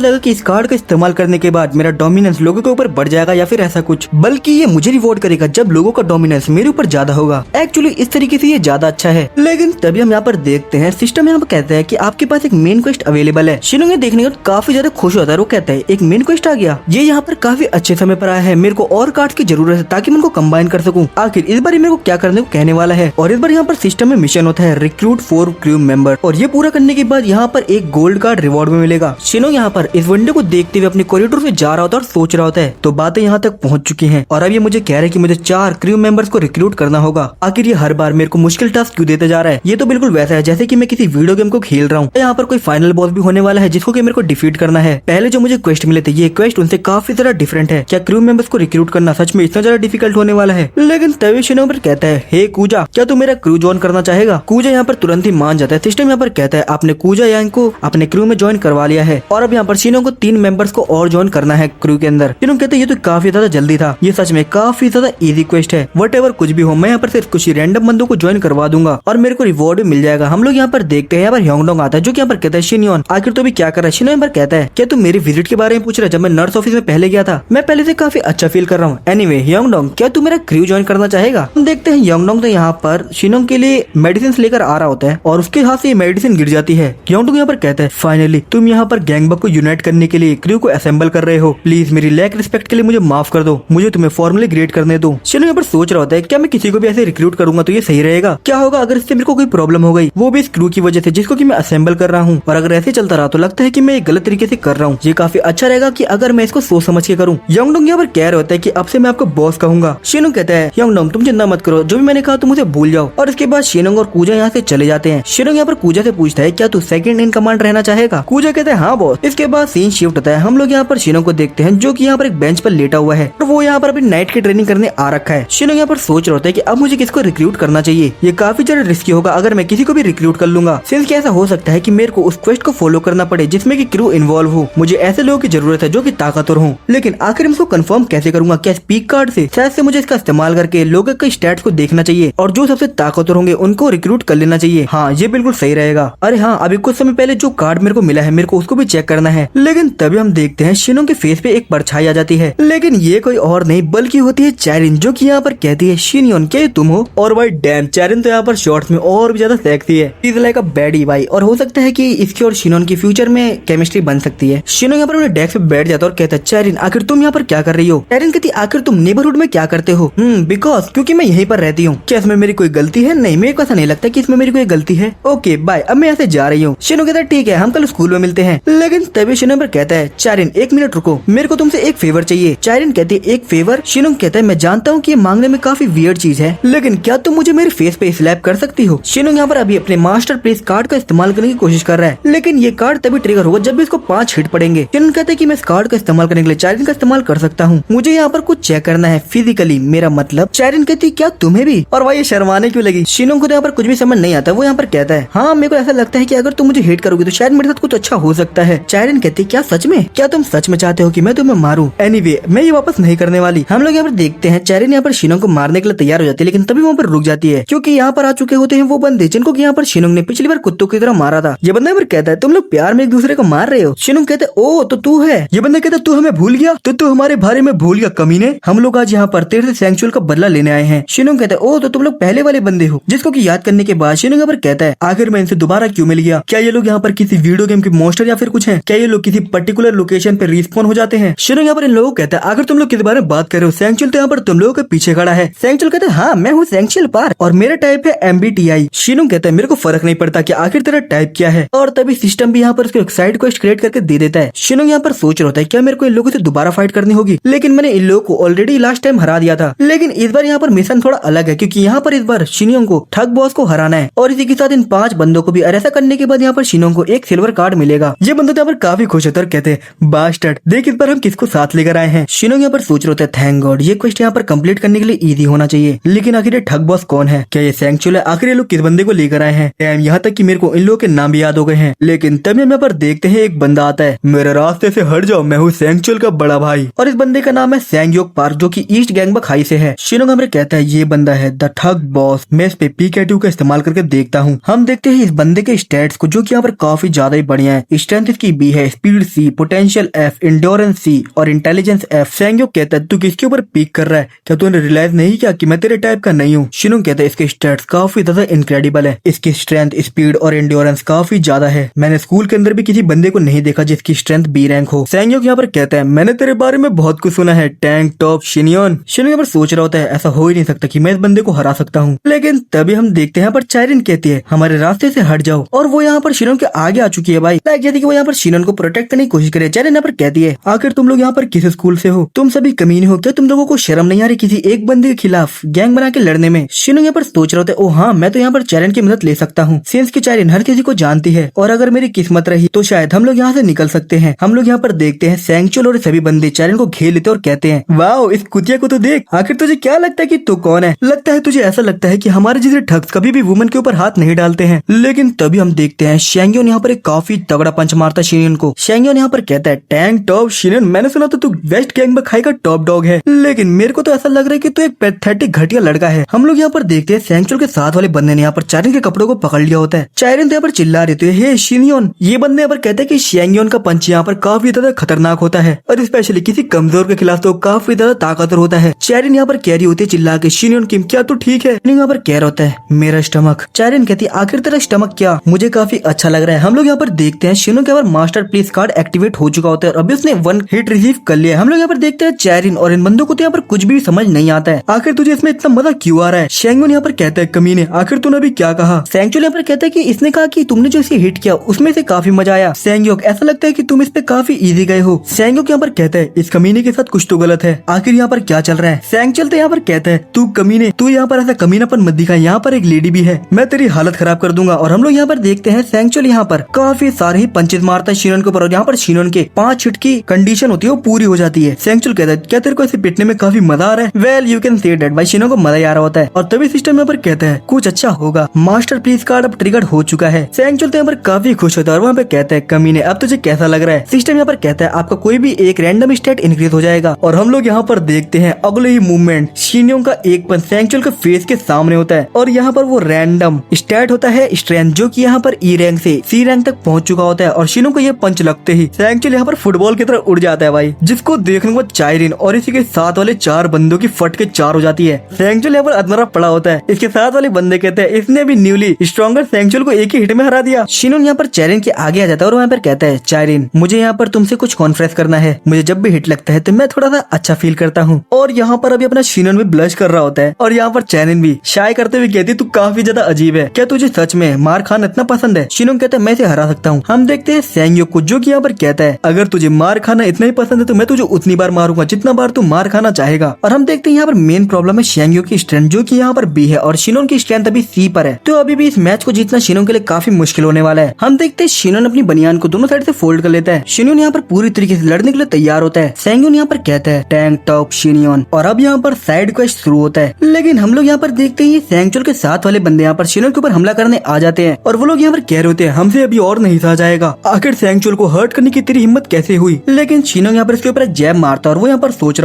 लगा कि इस कार्ड का इस्तेमाल करने के बाद मेरा डोमिनेंस लोगों के ऊपर बढ़ जाएगा या फिर ऐसा कुछ, बल्कि ये मुझे रिवॉर्ड करेगा जब लोगों का डोमिनेंस मेरे ऊपर ज्यादा होगा। एक्चुअली इस तरीके से ये ज्यादा अच्छा है। लेकिन तभी हम यहाँ पर देखते हैं सिस्टम यहाँ पर कहता है कि आपके पास एक मेन क्वेस्ट अवेलेबल है। शिनो देखने का काफी ज्यादा खुश होता है, वो कहता है एक मेन क्वेस्ट आ गया, ये यहाँ पर काफी अच्छे समय पर आया है, मेरे को और कार्ड्स की जरूरत है ताकि मैं उनको कंबाइन कर सकूं। आखिर इस बार मेरे को क्या करने को कहने वाला है। और इस बार यहाँ पर सिस्टम में मिशन होता है रिक्रूट 4 क्रू मेंबर, और ये पूरा करने के बाद यहाँ पर एक गोल्ड कार्ड रिवॉर्ड में मिलेगा। शिनो यहाँ पर इस वनडे को देखते हुए अपने कॉरिडोर से जा रहा होता है और सोच रहा होता है, तो बातें यहाँ तक पहुँच चुकी है और अब ये मुझे कह रहे हैं कि मुझे 4 क्रू मेंबर्स को रिक्रूट करना होगा। आखिर ये हर बार मेरे को मुश्किल टास्क क्यों देते जा रहा है। ये तो बिल्कुल वैसा है जैसे कि मैं किसी वीडियो गेम को खेल रहा हूँ। यहाँ पर कोई फाइनल बॉस भी होने वाला है जिसको कि मेरे को डिफीट करना है। पहले जो मुझे क्वेस्ट मिले थे ये क्वेस्ट उनसे काफी ज्यादा डिफरेंट है। क्या क्रू मेंबर्स को रिक्रूट करना सच में इतना ज्यादा डिफिकल्ट होने वाला है। लेकिन तभी शिनो पर कहता है हे कूजा, क्या तू मेरा क्रू ज्वाइन करना चाहेगा। कूजा यहाँ पर तुरंत ही मान जाता है। सिस्टम यहाँ पर कहता है आपने कूजा यांग को अपने क्रू में ज्वाइन करवा लिया है और अब यहाँ पर शिनो को 3 मेंबर्स को और ज्वाइन करना है क्रू के अंदर। शिनो कहते हैं ये तो काफी ज्यादा जल्दी था, ये सच में काफी ज्यादा इजी क्वेस्ट है। वटएवर कुछ भी हो, मैं यहाँ पर सिर्फ कुछ रैंडम बंदों को ज्वाइन करवा दूंगा और मेरे को रिवॉर्ड भी मिल जाएगा। हम लोग यहाँ पर देखते हैं यहाँ पर ह्योंगडोंग आता है जो कि यहाँ पर कहता है शिनयोन आखिर तो भी क्या कर रहा है। शिनो यहाँ पर कहता है क्या तुम मेरी विजिट के बारे में पूछ रहा है। जब मैं नर्स ऑफिस में पहले गया था मैं पहले से काफी अच्छा फील कर रहा हूँ। एनीवे ह्योंगडोंग क्या तू मेरा क्रू ज्वाइन करना चाहेगा। हम देखते हैं ह्योंगडोंग तो यहाँ पर शिनोंग के लिए मेडिसिन लेकर आ रहा होता है और उसके हाथ से ये मेडिसिन गिर जाती है। ह्योंगडोंग यहाँ पर कहता है फाइनली तुम यहाँ पर गैंगबक को यूनाइट करने के लिए क्रू को असेंबल कर रहे हो। प्लीज मेरी लैक रिस्पेक्ट के लिए मुझे माफ कर दो, मुझे तुम्हें फॉर्मली ग्रेड करने दो। शिनो यहाँ पर सोच रहा होता है क्या मैं किसी को भी ऐसे रिक्रूट करूंगा तो ये सही रहेगा। क्या होगा अगर इससे मेरे को कोई प्रॉब्लम हो गई, वो भी इस क्रू की वजह से जिसको कि मैं असेंबल कर रहा हूँ। और अगर ऐसे चलता रहा तो लगता है कि मैं ये गलत तरीके से कर रहा हूँ। ये काफी अच्छा रहेगा कि अगर मैं इसको सोच समझ के करूँ। ह्योंगडोंग यहाँ पर कह रहा होता है कि अब से मैं आपको बॉस कहूंगा। शिनो कहता है ह्योंगडोंग तुम चिंता मत करो, जो भी मैंने कहा तुम मुझे भूल जाओ। और इसके बाद शिनोंग और कूजा यहाँ से चले जाते हैं। शिनोंग यहाँ पर कूजा से पूछता है क्या तू सेकंड इन कमांड रहना चाहेगा। कूजा कहता है हाँ बॉस। इसके बाद सीन शिफ्ट होता है। हम लोग यहाँ पर शिनोंग को देखते हैं जो कि यहाँ पर एक बेंच पर लेटा हुआ है और वो यहाँ पर अपनी नाइट की ट्रेनिंग करने आ रखा है। शिनोंग यहाँ पर सोच रहा होता है कि अब मुझे किसको रिक्रूट करना चाहिए। ये काफी ज्यादा रिस्की होगा अगर मैं किसी को भी रिक्रूट कर लूंगा, सिंस कि ऐसा हो सकता है कि मेरे को उस क्वेस्ट को फॉलो करना पड़े जिसमें कि क्रू इन्वॉल्व हो। मुझे ऐसे लोगों की जरूरत है जो कि ताकतवर हों। लेकिन आखिर इसको कंफर्म कैसे करूंगा। क्या स्पीक कार्ड से? शायद से मुझे इसका इस्तेमाल करके लोगों के स्टैट्स को देखना चाहिए और जो सबसे ताकतवर होंगे उनको रिक्रूट कर लेना चाहिए। हाँ ये बिल्कुल सही रहेगा। अरे हाँ अभी कुछ समय पहले जो कार्ड मेरे को मिला है मेरे को उसको भी चेक करना है। लेकिन तभी हम देखते हैं शिनोंग के फेस पे एक परछाई आ जाती है। लेकिन ये कोई और नहीं बल्कि होती है चैरिन जो कि यहाँ पर कहती है शिनयोन क्या ये तुम हो। और भाई डैम चैरिन तो यहाँ पर शॉर्ट्स में और भी ज्यादा सेक्सी है। इज लाइक अ बैडी भाई। और हो सकता है कि इसकी और शिनोन की फ्यूचर में केमिस्ट्री बन सकती है। शिनोंग यहाँ पर अपने डेस्क पे बैठ जाता है और कहता है चैरिन आखिर तुम यहाँ पर क्या कर रही हो। चैरिन कहती आखिर तुम नेबरहुड में क्या करते हो। बिकॉज क्योंकि मैं यहीं पर रहती हूँ। क्या इसमें मेरी कोई गलती है? नहीं मेरे को ऐसा नहीं लगता कि इसमें मेरी कोई गलती है। ओके बाय, अब मैं ऐसे जा रही हूँ। शिनो कहता है ठीक है हम कल स्कूल में मिलते हैं। लेकिन तभी शिनो पर कहता है चारिन एक मिनट रुको, मेरे को तुमसे एक फेवर चाहिए। चारिन कहती है एक फेवर। शिनो कहता है मैं जानता हूँ कि ये मांगने में काफी वियर्ड चीज है, लेकिन क्या तुम मुझे मेरे फेस पे स्लैप कर सकती हो। शिनो यहाँ पर अभी अपने मास्टर प्लेस कार्ड का इस्तेमाल करने की कोशिश कर रहा है, लेकिन ये कार्ड तभी ट्रिगर होगा जब भी इसको 5 हिट पड़ेंगे। शिनो कहता है कि मैं इस कार्ड का इस्तेमाल करने के लिए चारिन का इस्तेमाल कर सकता हूँ। मुझे यहाँ पर कुछ चेक करना है फिजिकली, मेरा मतलब। चारिन कहती क्या तुम्हें भी? और भाई ये शर्माने क्यों लगी। शिनो को तो यहाँ पर कुछ भी समझ नहीं आता। वो यहाँ पर कहता है हाँ मेरे को ऐसा लगता है कि अगर तुम मुझे हिट करोगे तो शायद मेरे साथ कुछ अच्छा हो सकता है। चारिन कहती क्या सच में? क्या तुम सच में चाहते हो कि मैं तुम्हें मारूं? एनीवे मैं ये वापस नहीं करने वाली। हम लोग यहाँ पर देखते हैं चारिन यहाँ पर शिनो को मारने के लिए तैयार हो जाती है, लेकिन तभी वहाँ पर रुक जाती है क्योंकि यहाँ पर आ चुके होते हैं वो बंदे जिनको यहाँ पर शिनो ने पिछली बार कुत्तों की तरह मारा था। ये बंदा यहाँ पर कहता है तुम लोग प्यार में एक दूसरे को मार रहे हो। शिनो कहते हैं ओ तो तू है। ये बंदा कहता है तू हमें भूल गया, तो तू हमारे बारे में भूल गया कमीने। हम लोग आज यहाँ पर तेरे से सेंक्चुअल का बदला लेने आए हैं। शिनो कहता है ओ तो तुम लोग पहले वाले बंदे हो। जिसको कि याद करने के बाद शिनो यहाँ पर कहता है आखिर मैं इनसे दोबारा क्यों मिल गया। क्या ये लोग यहाँ पर किसी वीडियो गेम के मॉन्स्टर या फिर कुछ है? क्या ये लोग किसी पर्टिकुलर लोकेशन पे रिस्पॉन हो जाते हैं? शिनो यहाँ पर इन लोगों को कहता है आखिर तुम लोग किस बारे में बात कर रहे हो? सेंक्चुअल तो यहाँ पर तुम लोगों के पीछे खड़ा है। सेंक्चुअल कहता है हाँ मैं हूँ सेंक्चुअल पार और मेरा टाइप है MBTI। शिनो कहता है मेरे को फर्क नहीं पड़ता कि आखिर तेरा टाइप क्या है। और तभी सिस्टम भी यहाँ पर उसको एक साइड क्वेस्ट क्रिएट करके दे देता है। शिनो यहाँ पर सोच रहा होता है क्या मेरे को इन लोगों से दोबारा फाइट करनी होगी, लेकिन मैंने इन लोगों को ऑलरेडी लास्ट टाइम हरा दिया था। लेकिन इस बार यहाँ पर मिशन थोड़ा अलग है क्योंकि यहाँ पर इस बार शिनो को ठग बॉस को हराना है और इसी के साथ इन 5 बंदों को भी। और ऐसा करने के बाद यहाँ पर शिनो को एक सिल्वर कार्ड मिलेगा। ये बंदे यहाँ पर काफी खुश होते और कहते हैं बास्टर्ड देख इस बार हम किसको साथ लेकर आए हैं। शिनो यहाँ पर सोच रहे होते हैं थैंक गॉड ये क्वेस्ट यहाँ पर कंप्लीट करने के लिए इजी होना चाहिए। लेकिन आखिर ये ठग बॉस कौन है? क्या ये सेंक्चुअल है? आखिर ये लोग किस बंदे को लेकर आए हैं? यहाँ तक कि मेरे को इन लोगों के नाम भी याद हो गए हैं। लेकिन तभी हम यहाँ पर देखते हैं एक बंदा आता है, मेरे रास्ते से हट जाओ, मैं हूँ सेंगचुल का बड़ा भाई। और इस बंदे का नाम है सेंगयोक पार्क, जो कि ईस्ट गैंगबक हाई से है। शिनोंग हमें कहता है ये बंदा है द ठग बॉस, मैं इस पे PK2 का इस्तेमाल करके देखता हूँ। हम देखते हैं इस बंदे के स्टैट्स को, जो कि यहाँ पर काफी ज्यादा ही बढ़िया है। स्ट्रेंथ इसकी B है, speed C, potential F, endurance C और इंटेलिजेंस F। सेंगयोक कहता है तू किसके ऊपर पीक कर रहा है, क्या तूने रियलाइज नहीं किया कि मैं तेरे टाइप का नहीं हूँ। शिनोंग कहता है इसके स्टैट्स काफी ज्यादा इनक्रेडिबल है, इसकी स्ट्रेंथ, स्पीड और इंड्योरेंस काफी ज्यादा है। मैंने स्कूल के अंदर भी किसी बंदे को नहीं देखा जिसकी स्ट्रेंथ B रैंक हो। सेंगयोक यहाँ पर कहता है मैंने तेरे बारे में बहुत कुछ सुना है, टैंक टॉप शिनियन। शिनोंग यहाँ पर सोच रहा होता है ऐसा हो ही नहीं सकता कि मैं इस बंदे को हरा सकता हूँ। लेकिन तभी हम देखते हैं यहाँ पर चाइरिन कहती है हमारे रास्ते से हट जाओ, और वो यहाँ पर शिनोंग के आगे आ चुकी है भाई। लाइक जैसे कि वो यहाँ पर शिनोंग को प्रोटेक्ट करने की कोशिश करे। चाइरिन यहाँ पर कहती है आखिर तुम लोग यहाँ पर किस स्कूल से हो, तुम सभी कमीने हो, क्या तुम लोगों को शर्म नहीं आ रही किसी एक बंदे के खिलाफ गैंग बना के लड़ने में। शिनोंग यहाँ पर सोच रहा होता है ओ हाँ, मैं तो यहाँ पर चाइरिन की मदद ले सकता हूँ, सिंस की चाइरिन हर किसी को जानती है, और अगर मेरी किस्मत रही तो शायद हम लोग यहाँ से निकल सकते हैं। हम लोग यहाँ पर देखते हैं सेंगचुल और सभी बंदे चाइरिन को घेर लेते और कहते हैं वाओ, इस कुतिया को तो देख, आखिर तुझे क्या लगता है कि तू कौन है? लगता है तुझे ऐसा लगता है कि हमारे जैसे ठग्स कभी भी वुमन के ऊपर हाथ नहीं डालते हैं। लेकिन तभी हम देखते हैं शेंगयोन यहाँ पर एक काफी तगड़ा पंच मारता है शिनियन को। शेंगयोन यहाँ पर कहता है टैंक टॉप शिनियन, मैंने सुना तो तू वेस्ट गैंगबक हाई का टॉप डॉग है, लेकिन मेरे को तो ऐसा लग रहा है कि तू एक पैथेटिक घटिया लड़का है। हम लोग यहाँ पर देखते हैं सेंगचुल के साथ वाले बंदे ने यहाँ पर चाइरिन के कपड़ों को पकड़ लिया होता है। चाइरिन तो यहाँ पर चिल्ला रही थी हे शिनियन। ये बंदे यहाँ पर कहते हैं कि शेंगयोन का पंच यहाँ पर काफी ज्यादा खतरनाक होता है, और स्पेशली किसी कमजोर के खिलाफ तो काफी ज्यादा ताकतवर होता है। चाइरिन यहाँ पर कह रही होती है चिल्ला के शिनियन किम क्या तू ठीक है? यहाँ पर कह रहा होता है मेरा स्टमक। चाइरिन कहती है आखिर तेरा स्टमक क्या, मुझे काफी अच्छा लग रहा है। हम लोग यहाँ पर देखते हैं शिनोंग के मास्टर प्लीज कार्ड एक्टिवेट हो चुका होता है, और अभी उसने 1 हिट रिसीव कर लिया है। हम लोग यहाँ पर देखते हैं चाइरिन और इन बंदों को तो यहाँ पर कुछ भी समझ नहीं आता है, आखिर तुझे इसमें इतना मजा क्यों आ रहा है? शेंगयोन यहाँ पर कहता है कमीने, आखिर तूने अभी क्या कहा? सेंगचुल यहाँ पर कहता है कि इसने कहा कि तुमने जो इसे हिट किया उसमें से काफी मजा आया। सेंगयोक ऐसा लगता है कि तुम इस पे काफी इजी गए हो। सेंगयोक यहाँ पर कहता है इस कमीने के साथ कुछ तो गलत है, आखिर यहाँ पर क्या चल रहा है? सेंगचुल तो यहाँ पर कहता है तू कमीने, तू यहाँ पर ऐसा कमीनापन मत दिखा, यहाँ पर एक लेडी भी है, मैं तेरी हालत खराब कर दूंगा। और हम लोग यहाँ पर देखते हैं सेंगचुल यहाँ पर काफी सारे ही पंचेस मारता है शिनोन के ऊपर, और यहाँ पर शिनोन के 5 हिट की कंडीशन होती है वो पूरी हो जाती है। सेंगचुल कहता है क्या तेरे को ऐसे पिटने में काफी मजा आ रहा है? Well you can say that भाई, शिनोन को मजा आ रहा होता है। और तभी सिस्टम यहाँ पर कहता है कुछ अच्छा होगा, मास्टर प्लीज कार्ड अब ट्रिगर हो चुका है। सेंगचुल तो यहाँ पर काफी खुश होता है और वहाँ पे कहता है कमीने अब तुझे कैसा लग रहा है? सिस्टम यहाँ पर कहता है आपका कोई भी एक रैंडम स्टेट इंक्रीज हो जाएगा। और हम लोग यहाँ पर देखते हैं अगले ही मूवमेंट शिनोन का एक पंच सेंगचुल के फेस के सामने होता है, और यहाँ पर वो रैंडम स्टेट होता है स्ट्रेंथ, जो कि यहाँ पर E रैंक से C रैंक तक पहुंच चुका होता है। और शिनोन को ये पंच लगते ही सेंगचुल यहाँ पर फुटबॉल की तरह उड़ जाता है भाई, जिसको देखने को चाइरिन और इसी के साथ वाले 4 बंदों की फट के 4 हो जाती है। सेंगचुल यहाँ पर अधमरा पड़ा होता है। इसके साथ वाले बंदे कहते हैं इसने भी न्यूली स्ट्रॉन्गर सेंगचुल को एक ही हिट में हरा दिया। शिनोन यहाँ पर चाइरिन के आगे आ जाता है और वहाँ पर कहता है चाइरिन मुझे यहाँ पर तुमसे कुछ कॉन्फ्रेंस करना है, मुझे जब भी हिट लगता है तो मैं थोड़ा सा अच्छा फील करता हूँ। और यहाँ पर अभी अपना शिनोन भी ब्लश कर रहा होता है, और यहाँ पर चाइरिन भी शाय करते हुए कहती तू काफी ज्यादा अजीब है, क्या तुझे सच में मार खाना इतना पसंद है? शिनोन कहता है मैं इसे हरा सकता हूँ। हम देखते हैं सेंगयोक को, जो कि यहाँ पर कहता है अगर तुझे मार खाना इतना ही पसंद है तो मैं तुझे उतनी बार मारूंगा जितना बार तू मार खाना चाहेगा। और हम देखते हैं यहाँ पर मेन प्रॉब्लम है शेंगयोक की स्ट्रेंथ, जो कि यहाँ पर B है और शिनोन की स्ट्रेंथ अभी C पर है। तो अभी भी इस मैच को जीतना शिनोन के लिए काफी मुश्किल होने वाला है। हम देखते हैं शिनोन अपनी बनियान को दोनों साइड से फोल्ड कर लेता है। शिनोन यहाँ पर पूरी तरीके से लड़ने के लिए तैयार होता है। सेंगयोन यहाँ पर कहता है टैंक टॉप शिनोन, और अब यहाँ पर साइड क्वेस्ट शुरू होता है। लेकिन हम लोग यहाँ पर देखते हैं सेंगचुल के साथ वाले बंदे यहाँ पर शिनोन के ऊपर हमला करने आ जाते हैं, और वो लोग यहाँ पर कह रहे होते हैं हमसे अभी और नहीं सहा जाएगा, आखिर सेंगचुल को हर्ट करने की तेरी हिम्मत कैसे हुई? लेकिन शिनोन यहाँ पर इसके ऊपर जैब मारता है, और वो यहाँ पर सोच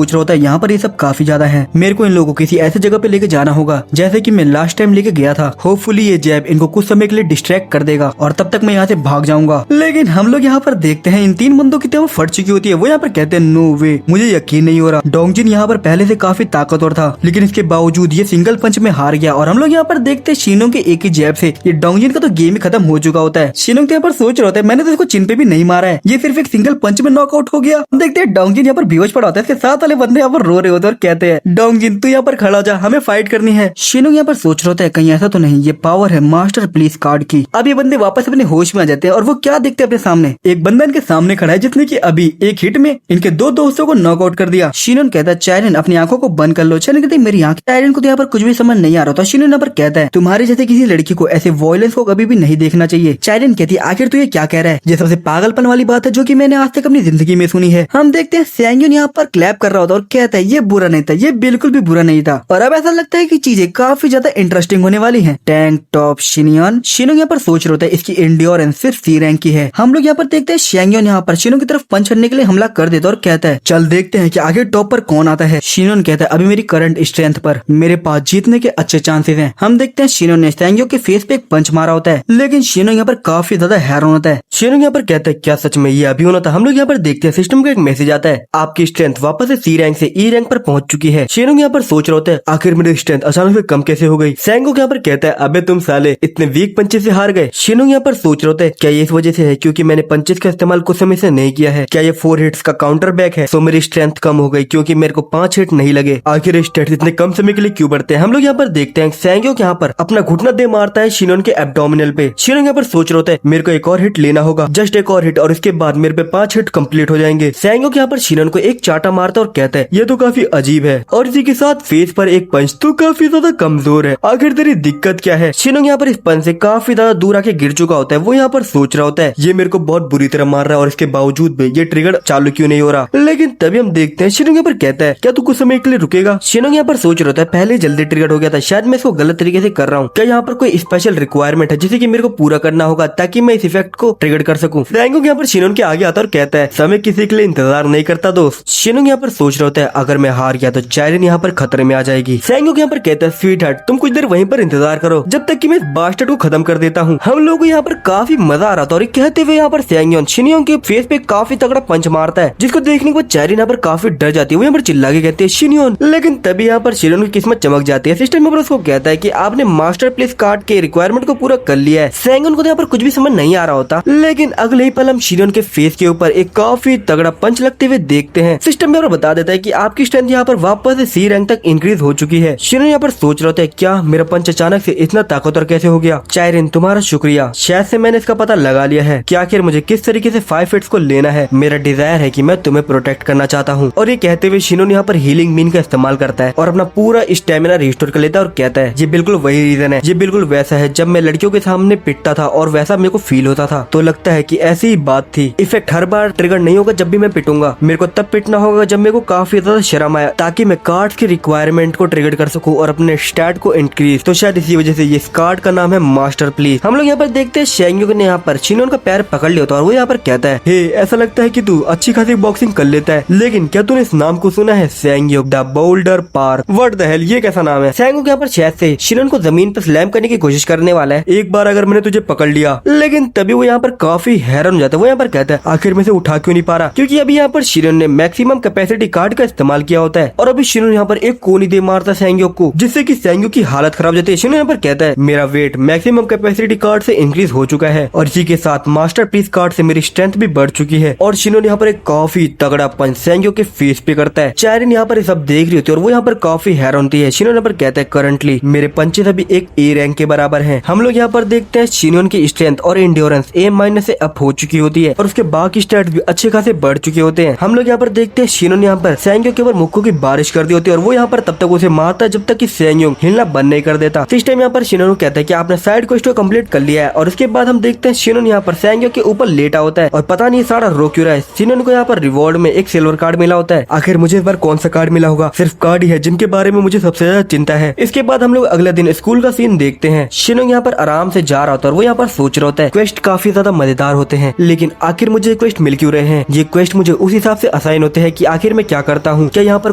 रहा होता है यहाँ पर ये सब काफी ज्यादा है, मेरे को इन लोगों को किसी ऐसे जगह पे लेके जाना होगा जैसे कि मैं लास्ट टाइम लेके गया था। होपफुली ये जैब इनको कुछ समय के लिए डिस्ट्रैक्ट कर देगा और तब तक मैं यहाँ से भाग जाऊंगा। लेकिन हम लोग यहाँ पर देखते हैं इन 3 बंदों की वो फट चुकी होती है। वो यहाँ पर कहते हैं नो वे, मुझे यकीन नहीं हो रहा। डोंगजिन यहाँ पर पहले से काफी ताकतवर था, लेकिन इसके बावजूद ये सिंगल पंच में हार गया। और हम लोग यहाँ पर देखते हैं शिनोन के एक ही जैब से ये डोंगजिन का तो गेम ही खत्म हो चुका होता है। शिनोन यहाँ पर सोच रहा होता है मैंने तो इसको चिन पे भी नहीं मारा है, ये सिर्फ एक सिंगल पंच में नॉकआउट हो गया। देखते हैं डोंगजिन यहाँ पर बेहोश पड़ा होता है, इसके साथ वाले बंदे यहाँ पर रो रहे होते हैं और कहते हैं डोंगजिन तू यहाँ पर खड़ा जा, हमें फाइट करनी है। शिनोन यहाँ पर सोच रहा होता है कहीं ऐसा तो नहीं ये पावर है मास्टर प्लीज कार्ड की। अब ये बंदे वापस अपने होश में आ जाते हैं, और वो क्या देखते हैं अपने सामने एक बंदा इनके सामने खड़ा है जिसने की अभी एक हिट में इनके 2 दोस्तों को नॉकआउट कर दिया। शिनोन कहता है चाइरिन अपनी आंखों को बंद कर लो। चाइरिन कहती है मेरी आंख। चाइरिन को तो यहाँ पर कुछ भी समझ नहीं आ रहा था। शिनोन यहाँ पर कहता है तुम्हारे जैसे किसी लड़की को ऐसे वॉयलेंस को कभी भी नहीं देखना चाहिए। चाइरिन कहती है आखिर तू ये क्या कह रहा है? ये सबसे पागलपन वाली बात है जो कि मैंने आज तक अपनी जिंदगी में सुनी है। हम देखते हैं सेंगयोन यहाँ पर क्लैप कर रहा होता है और कहता है ये बुरा नहीं था, ये बिल्कुल भी बुरा नहीं था। और अब ऐसा लगता है कि चीजें काफी ज्यादा इंटरेस्टिंग होने वाली हैं। टैंक टॉप ऑफ शिनियन। शिनोंग यहाँ पर सोच रहे होता है इसकी एंड्योरेंस सिर्फ सी रैंक की है। हम लोग यहाँ पर देखते हैं शैंगयोन यहाँ पर शिनोंग की तरफ पंच करने के लिए हमला कर देता है और कहता है चल देखते हैं कि आगे टॉप पर कौन आता है। शिनोन कहता है अभी मेरी करंट स्ट्रेंथ पर मेरे पास जीतने के अच्छे चांसेस हैं। हम देखते हैं शिनोन ने शैंगयोन के फेस पे एक पंच मारा होता है, लेकिन शिनोंग यहाँ पर काफी ज्यादा हैरान होता है। शिनोंग यहाँ पर कहता है क्या सच में ये अभी होना था। हम लोग यहाँ पर देखते हैं सिस्टम का एक मैसेज आता है आपकी स्ट्रेंथ वापस से सी रैंक से ई रैंक पर पहुंच चुकी है। शिनोंग यहाँ पर सोच रहे होते हैं आखिर मेरी स्ट्रेंथ अचानक से कम कैसे हो गई। शैंगयोन यहाँ पर कहता है अबे तुम साले इतने वीक पंचेस से हार गए। शिनोंग यहाँ पर सोच रहे होते हैं क्या ये इस वजह से है क्योंकि मैंने पंचेस का इस्तेमाल कुछ समय से नहीं किया है। क्या ये 4 हिट्स का काउंटर बैक है, सो मेरी स्ट्रेंथ कम हो गई क्योंकि मेरे को 5 हिट नहीं लगे। आखिर स्टेट्स इतने कम समय के लिए क्यों बढ़ते हैं। हम लोग यहाँ पर देखते हैं शैंगयोन यहाँ पर अपना घुटना दे मारता है शिनोन के एब्डोमिनल पे। शिनोन यहाँ पर सोच रहे होते हैं मेरे को एक और हिट लेना होगा, जस्ट एक और हिट और इसके बाद मेरे पे 5 हिट कंप्लीट हो जाएंगे। शैंगयोन यहाँ पर शिनोन को एक चाटा मारता है और कहता है ये तो काफी अजीब है और इसी के साथ फेस पर एक पंच तो काफी ज्यादा कमजोर है, आखिर तेरी दिक्कत क्या है। शिनोन यहाँ पर इस पंच से काफी ज्यादा दूर आके गिर चुका होता है। वो यहाँ पर सोच रहा होता है ये मेरे को बहुत बुरी तरह मार रहा है और इसके बावजूद भी ये ट्रिगर चालू क्यों नहीं हो रहा। लेकिन तभी हम देखते हैं शिनोंग यहाँ पर कहता है क्या तू कुछ समय के लिए रुकेगा। शिनोंग यहाँ पर सोच रहा था पहले जल्दी ट्रिगर हो गया था, शायद मैं इसको गलत तरीके से कर रहा हूँ। क्या यहाँ पर कोई स्पेशल रिक्वायरमेंट है जिसे कि मेरे को पूरा करना होगा ताकि मैं इस इफेक्ट को ट्रिगर कर सकूं। शैंगयोन यहाँ पर शिनोंग के आगे आता और कहता है समय किसी के लिए इंतजार नहीं करता दोस्त। शिनोंग यहाँ पर सोच रहा होता है अगर मैं हार गया तो चायरिन यहाँ पर खतरे में आ जाएगी। शैंगयोन यहाँ पर कहता है स्वीट हार्ट तुम कुछ देर वहीं पर इंतजार करो जब तक कि मैं इस बास्टर्ड को खत्म कर देता हूँ। हम लोगों को यहाँ पर काफी मजा आ रहा था और कहते हुए यहाँ पर शैंगयोन शिनयोंग के फेस पे काफी तगड़ा पंच मारता है जिसको देखने के बाद चायरिन यहाँ पर काफी डर जाती है। वो यहाँ पर चिल्ला के कहते हैं शिनयोन, लेकिन तभी यहाँ पर शिनयोन की किस्मत चमक जाती है। सिस्टम में उसको कहता है कि आपने मास्टर प्लेस कार्ड के रिक्वायरमेंट को पूरा कर लिया है। शैंगयोन को यहाँ पर कुछ भी समझ नहीं आ रहा होता, लेकिन अगले ही पल हम शिनयोन के फेस के ऊपर एक काफी तगड़ा पंच लगते हुए देखते हैं। सिस्टम में बता देता है कि आपकी स्ट्रेंथ यहाँ पर वापस से सी रैंक तक इंक्रीज हो चुकी है। शिनयोन यहाँ पर सोच रहे थे क्या मेरा पंच अचानक से इतना ताकतवर कैसे हो गया। चायरिन तुम्हारा शुक्रिया, शायद से मैंने इसका पता लगा लिया है कि आखिर मुझे किस तरीके से 5 हिट्स को लेना है। मेरा डिजायर है कि मैं तुम्हें प्रोटेक्ट करना चाहता हूँ। और ये कहते हुए शिनयोन यहाँ पर हीलिंग मीन का इस्तेमाल करता है और अपना पूरा स्टेमिना रिस्टोर कर लेता है और कहता है ये बिल्कुल वही रीजन है, ये बिल्कुल वैसा है जब मैं लड़कियों के सामने पिटता था और वैसा मेरे को फील होता था। तो लगता है कि ऐसी ही बात थी। इफेक्ट हर बार ट्रिगर नहीं होगा जब भी मैं पिटूंगा, मेरे को तब पिटना होगा जब मेरे को काफी ज्यादा शर्म आया ताकि मैं कार्ड्स की रिक्वायरमेंट को ट्रिगर कर सकूं और अपने स्टैट को इंक्रीज। तो शायद इसी वजह से ये कार्ड का नाम है मास्टर प्लीज। हम लोग यहाँ पर देखते हैं शैंगयोन ने यहाँ पर शिनयोन का पैर पकड़ लिया होता है और वो यहाँ पर कहता है हे ऐसा लगता है कि तू अच्छी खासी बॉक्सिंग कर लेता है, लेकिन क्या तूने इस नाम को सुना है शैंगयोन the boulder park. What the hell, ये कैसा नाम है। शैंगयोन यहाँ पर शायद से शिनयोन को जमीन पर स्लैम करने की कोशिश करने वाला है एक बार अगर मैंने तुझे पकड़ लिया, लेकिन तभी वो यहाँ पर काफी हैरान हो जाता है। वो यहाँ पर कहता है आखिर में से उठा क्यों नहीं पा रहा, क्योंकि अभी यहाँ पर शिनयोन ने मैक्सिमम कैपेसिटी कार्ड का इस्तेमाल किया होता है और अभी शिनयोन यहाँ पर एक कोनी दे मारता है शैंगयोन को, जिससे कि शैंगयोन की हालत खराब हो जाती है। शिनयोन यहाँ पर कहता है मेरा वेट मैक्सिमम कैपेसिटी कार्ड से इंक्रीज हो चुका है और इसी के साथ मास्टर पीस कार्ड से मेरी स्ट्रेंथ भी बढ़ चुकी है। और शिनयोन यहाँ पर एक काफी तगड़ा पंच शैंगयोन के फेस पे करता है। चायरिन यहाँ पर सब देख रही होती है और वो यहाँ पर काफी हैरान होती है। शिनयोन यहाँ पर कहता है करंटली मेरे पंचेस अभी एक ए रैंक के बराबर हैं। हम लोग यहाँ पर देखते हैं शिनयोन की स्ट्रेंथ और एंड्योरेंस A- से अप हो चुकी होती है और उसके बाकी स्टैट्स भी अच्छे खासे बढ़ चुके होते हैं। हम लोग यहाँ पर देखते हैं शिनयोन यहाँ पर शैंगयोन के ऊपर मुक्कों की बारिश कर दी होती है और वो यहाँ पर तब तक उसे मारता है जब तक कि शैंगयोन हिलना बंद नहीं कर देता। इस टाइम यहाँ पर शिनयोन कहता है कि आपने साइड क्वेस्ट को कंप्लीट कर लिया है और उसके बाद हम देखते हैं शिनयोन यहाँ पर शैंगयोन के ऊपर लेटा होता है और पता नहीं सारा रो क्यों रहा है। शिनयोन को यहाँ पर रिवॉर्ड में एक सिल्वर कार्ड मिला होता है। आखिर मुझे इस बार कौन सा कार्ड मिला होगा, सिर्फ कार्ड ही है जिनके बारे में मुझे सबसे ज्यादा चिंता है। इसके बाद हम लोग अगले दिन स्कूल का सीन देखते हैं। शिनयोन यहाँ पर आराम से जा रहा होता है और वो यहाँ पर सोच रहा होता है क्वेस्ट काफी ज्यादा मजेदार होते हैं, लेकिन आखिर मुझे क्वेस्ट मिल क्यों रहे हैं। ये क्वेस्ट मुझे उस हिसाब से असाइन होते हैं कि आखिर मैं क्या करता हूँ। क्या यहाँ पर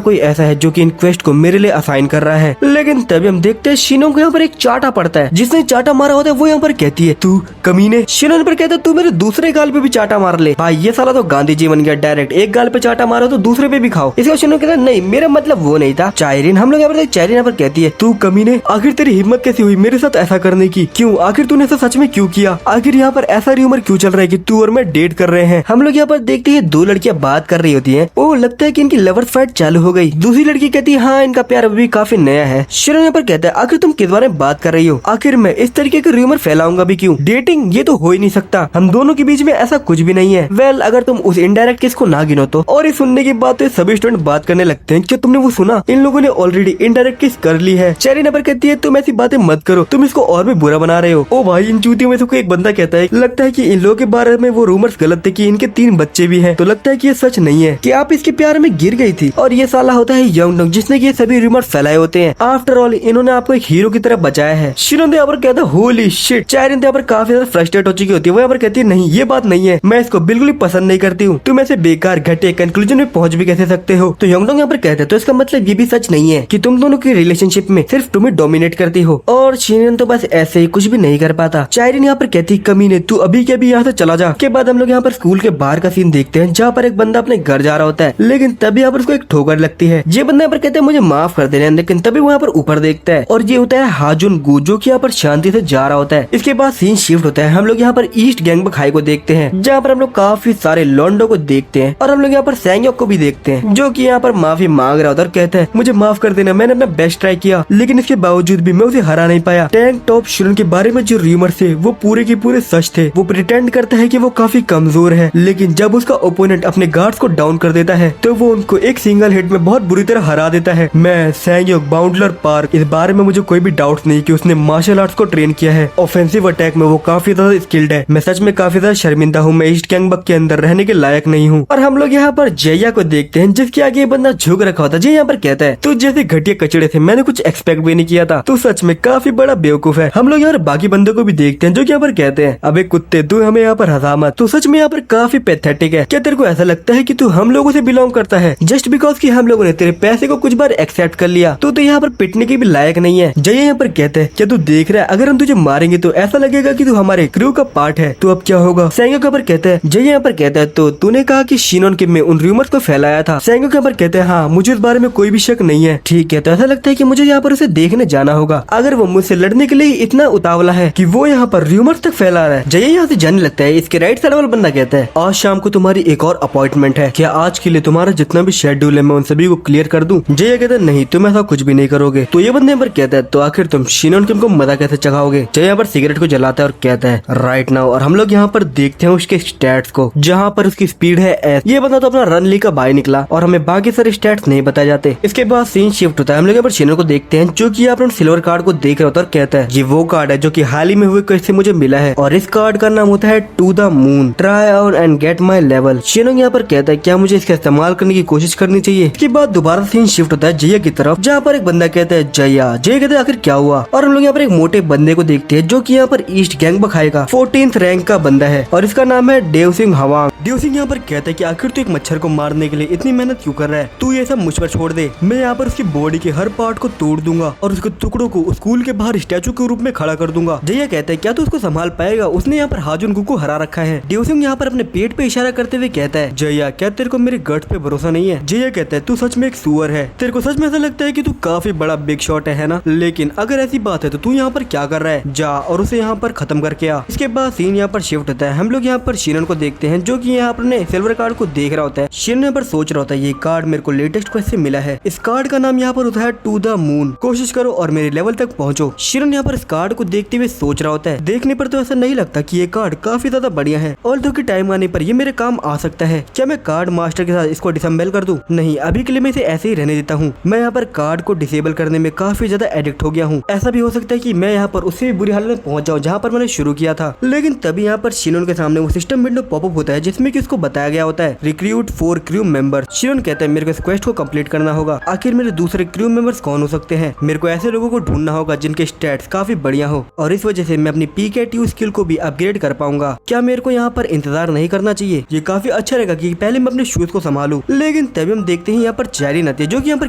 कोई ऐसा है जो कि इन क्वेस्ट को मेरे लिए असाइन कर रहा है। लेकिन तभी हम देखते हैं शिनयोन को यहाँ पर एक चाटा पड़ता है। जिसने चाटा मारा होता है वो यहाँ पर कहती है तू कमीने। शिनयोन पर कहता है तू मेरे दूसरे गाल पे भी चाटा मार ले। भाई ये साला तो गांधी जी बन गया, डायरेक्ट एक गाल पे चाटा मारो तो दूसरे पे भी खाओ। इसका शिनयोन कहता है नहीं मेरा मतलब वो नहीं था। चायरिन हम लोग यहाँ पर चायरिन यहाँ पर कहती है तू कमीने आखिर तेरी हिम्मत कैसी हुई मेरे साथ ऐसा करने की, क्यों आखिर तूने ऐसा सच में क्यों किया, आखिर यहाँ पर ऐसा र्यूमर क्यों चल रहा है कि तू और मैं डेट कर रहे हैं। हम लोग यहाँ पर देखते हैं दो लड़कियां बात कर रही होती हैं। ओ लगता है कि इनकी लवर्स फाइट चालू हो गई। दूसरी लड़की कहती है हाँ इनका प्यार अभी काफी नया है। शिनयोन यहाँ पर कहता है आखिर तुम किस बारे में बात कर रही हो, आखिर मैं इस तरीके के र्यूमर फैलाऊंगा भी क्यों, डेटिंग ये तो हो ही नहीं सकता, हम दोनों के बीच में ऐसा कुछ भी नहीं है। वेल अगर तुम उस इनडायरेक्ट किस को ना गिनो तो। और इस सुनने के बाद तो सभी स्टूडेंट बात करने लगते हैं क्या तुमने वो सुना, इन लोगों ने ऑलरेडी इनडायरेक्ट किस कर ली है। चायरिन यहाँ पर कहती है तुम ऐसी बातें मत करो, तुम इसको और भी बुरा बना रहे हो। ओ भाई इन चूतियों में से कोई एक बंदा कहता है लगता है कि इन लोगों के बारे में वो रूमर्स गलत थे कि इनके 3 बच्चे भी हैं, तो लगता है कि ये सच नहीं है कि आप इसके प्यार में गिर गई थी। और ये साला होता है यंग डंग जिसने ये सभी रूमर्स फैलाए होते हैं। आफ्टर ऑल इन्होंने आपको एक हीरो की तरह बचाया है। शिनयोन
शिनोन तो यहाँ पर कहता है होली शिट। चायरिन तो यहाँ पर काफी ज्यादा फ्रस्ट्रेट हो चुकी होती है। वो यहाँ पर कहती है नहीं ये बात नहीं है, मैं इसको बिल्कुल भी पसंद नहीं करती हूँ, तुम ऐसे बेकार घटे कंक्लूजन में पहुंच भी कैसे सकते हो। तो योंगडोंग यहाँ पर कहते हैं तो इसका मतलब ये भी सच नहीं है कि तुम दोनों की रिलेशनशिप में सिर्फ तुम ही डोमिनेट करती हो और शिनोन तो बस ऐसे ही कुछ भी नहीं कर पाता। चायरिन यहाँ पर कहती कमीने तू अभी के अभी यहाँ से चला जा। के बाद हम लोग यहाँ पर स्कूल के बाहर का सीन देखते हैं जहाँ पर एक बंदा अपने घर जा रहा होता है, लेकिन तभी यहाँ पर उसको एक ठोकर लगती है। ये बंदा यहाँ पर कहते हैं मुझे माफ कर देना, लेकिन तभी वो यहाँ पर ऊपर देखता है और ये होता है हाजुन गु जो कि यहाँ पर शांति से जा रहा होता है। इसके बाद सीन शिफ्ट होता है, हम लोग यहाँ पर ईस्ट गैंग खाई को देखते हैं जहाँ पर हम लोग काफी सारे लॉन्डो को देखते हैं और हम लोग यहाँ पर सैंगयोक को भी देखते हैं जो कि यहाँ पर माफी मांग रहा होता है और कहता है मुझे माफ कर देना, मैंने अपना बेस्ट ट्राई किया लेकिन इसके बावजूद भी मैं उसे हरा नहीं पाया। टैंक टॉप शिनोन के बारे में जो रूमर थे वो पूरे के पूरे सच थे। वो प्रिटेंड करता है कि वो काफी कमजोर है, लेकिन जब उसका ओपोनेंट अपने गार्ड्स को डाउन कर देता है तो वो उनको एक सिंगल हिट में बहुत बुरी तरह हरा देता है। मैं सैंगयोक बाउंडलर पार्क, इस बारे में मुझे कोई भी डाउट नहीं कि उसने मार्शल आर्ट्स को ट्रेन किया है। ऑफेंसिव अटैक में वो काफी ज्यादा स्किल्ड है। मैं सच में काफी ज्यादा शर्मिंदा हूँ, मैं ईस्ट गैंगबक के अंदर रहने के लायक नहीं हूँ। और हम लोग यहाँ पर जया को देखते हैं जिसके आगे ये बंदा झुक रखा होता है। जय यहाँ पर कहता है तो जैसे घटिया कचड़े थे, मैंने कुछ एक्सपेक्ट भी नहीं किया था, तो सच में काफी बड़ा बेवकूफ है। हम लोग यहाँ बाकी बंदों को भी देखते हैं जो यहाँ पर कहते हैं अबे कुत्ते तू हमें यहाँ पर हंसा मत, तो सच में यहाँ पर काफी पैथेटिक है। क्या तेरे को ऐसा लगता है कि तू हम लोगों से बिलोंग करता है जस्ट बिकॉज कि हम लोगों ने तेरे पैसे को कुछ बार एक्सेप्ट कर लिया तो यहाँ पर पिटने के भी लायक नहीं है। जय यहाँ पर कहते हैं क्या तू देख रहा है अगर हम तुझे मारेंगे तो ऐसा लगेगा कि तू हमारे क्रू का पार्ट है, तो अब क्या होगा। सैंगयोक पर कहते हैं जय यहाँ पर कहता है तो तूने कहा कि शिनोन किम में उन रूमर्स को फैलाया था। सैंगयोक पर कहते हैं हाँ मुझे इस बारे में कोई भी शक नहीं है। ठीक है, तो ऐसा लगता है कि मुझे यहाँ पर उसे देखने जाना होगा। अगर वो मुझसे लड़ने के लिए इतना उतावला है कि वो यहाँ पर रूमर्स तक फैला रहा है। जय यहाँ से जाने लगता है। इसके राइट साइड वाला बंदा कहता है आज शाम को तुम्हारी एक और अपॉइंटमेंट है, क्या आज के लिए तुम्हारा जितना भी शेड्यूल है मैं उन सभी को क्लियर कर दूं। जय कहता है नहीं तुम ऐसा कुछ भी नहीं करोगे। तो ये बंदे पर कहता है तो आखिर तुम शिनोन किम को मजा कैसे चखाओगे। जय यहाँ पर सिगरेट को जलाता है और कहता है राइट नाउ। और हम लोग यहाँ पर देखते हैं उसके स्टैट्स को जहाँ पर उसकी स्पीड है एस। ये बंदा तो अपना रन ली का बाय निकला और हमें बाकी सारे स्टैट्स नहीं बताए जाते। इसके बाद सीन शिफ्ट होता है, हम लोग यहाँ पर शिनोन को देखते हैं जो कि अपने सिल्वर कार्ड को देख रहा होता है और कहता है ये वो कार्ड है जो कि हाल ही में हुए क्वेस्ट से मुझे मिला है और इस कार्ड का नाम होता है to the moon, try out and get my level. शिनोन यहाँ पर कहता है क्या मुझे इसका इस्तेमाल करने की कोशिश करनी चाहिए। इसके बाद दोबारा सीन शिफ्ट होता है जया की तरफ जहाँ पर एक बंदा कहता है जया। जय कहते हैं आखिर क्या हुआ। और हम लोग यहाँ पर एक मोटे बंदे को देखते हैं जो कि यहाँ पर ईस्ट गैंग खाएगा 14th रैंक का बंदा है और इसका नाम है देव सिंह हवांग। देव सिंह यहाँ पर कहता है कि आखिर तू एक मच्छर को मारने के लिए इतनी मेहनत क्यों कर रहा है, तू ये सब मुझ पर छोड़ दे, मैं यहाँ पर उसकी बॉडी के हर पार्ट को तोड़ दूंगा और उसके टुकड़ों को स्कूल के बाहर स्टैचू के रूप में खड़ा कर दूंगा। जया कहता है क्या तू उसको संभाल पाएगा, उसने यहाँ पर हाजुन गु को हरा रखा है। देव सिंह यहाँ पर अपने पेट पे इशारा करते हुए कहता है जया क्या तेरे को मेरे गट्स पे भरोसा नहीं है। जया कहता है तू सच में एक सुअर है, तेरे को सच में ऐसा लगता है कि तू काफी बड़ा बिग शॉट है ना, लेकिन अगर ऐसी बात है तो तू यहाँ पर क्या कर रहा है, जा और उसे यहाँ पर खत्म करके आ। इसके बाद सीन यहाँ पर शिफ्ट होता है, हम लोग यहाँ पर शिनोन को देखते हैं जो कि यहाँ पर सिल्वर कार्ड को देख रहा होता है। शिनोन यहाँ पर सोच रहा होता है ये कार्ड मेरे को लेटेस्ट क्वेस्ट से मिला है, इस कार्ड का नाम यहाँ पर होता है टू द मून, कोशिश करो और मेरे लेवल तक पहुंचो। शिनोन यहाँ पर इस कार्ड को देखते हुए सोच रहा होता है देखने पर तो ऐसा नहीं लगता कि ये कार्ड काफी ज्यादा बढ़िया है और तो टाइम आने पर ये मेरे काम आ सकता है। क्या मैं कार्ड मास्टर के साथ इसको डिसेंबल कर दूं? नहीं, अभी के लिए मैं इसे ऐसे ही रहने देता हूँ। मैं यहाँ पर कार्ड को डिसेबल करने में काफी ज्यादा एडिक्ट हो गया हूँ। ऐसा भी हो सकता है कि मैं यहाँ पर उससे भी बुरी हालत में पहुंच जाऊँ जहाँ पर मैंने शुरू किया था। लेकिन तभी यहाँ पर शिनोन के सामने वो सिस्टम विंडो पॉपअप होता है जिसमें कि उसको बताया गया होता है रिक्रूट 4 क्रू मेंबर। शिनोन कहता है मेरे को इस क्वेस्ट को कंप्लीट करना होगा, आखिर मेरे दूसरे क्रू मेंबर्स कौन हो सकते हैं। मेरे को ऐसे लोगों को ढूंढना होगा जिनके स्टैट्स काफी बढ़िया हो और इस वजह से मैं अपनी PKTU स्किल को भी अपग्रेड कर पाऊंगा। क्या मेरे को यहाँ पर इंतजार नहीं करना चाहिए? ये काफी अच्छा रहेगा कि पहले मैं अपने शूज को संभालूं। लेकिन तभी हम देखते हैं यहाँ पर चायरिन आती है जो कि यहाँ पर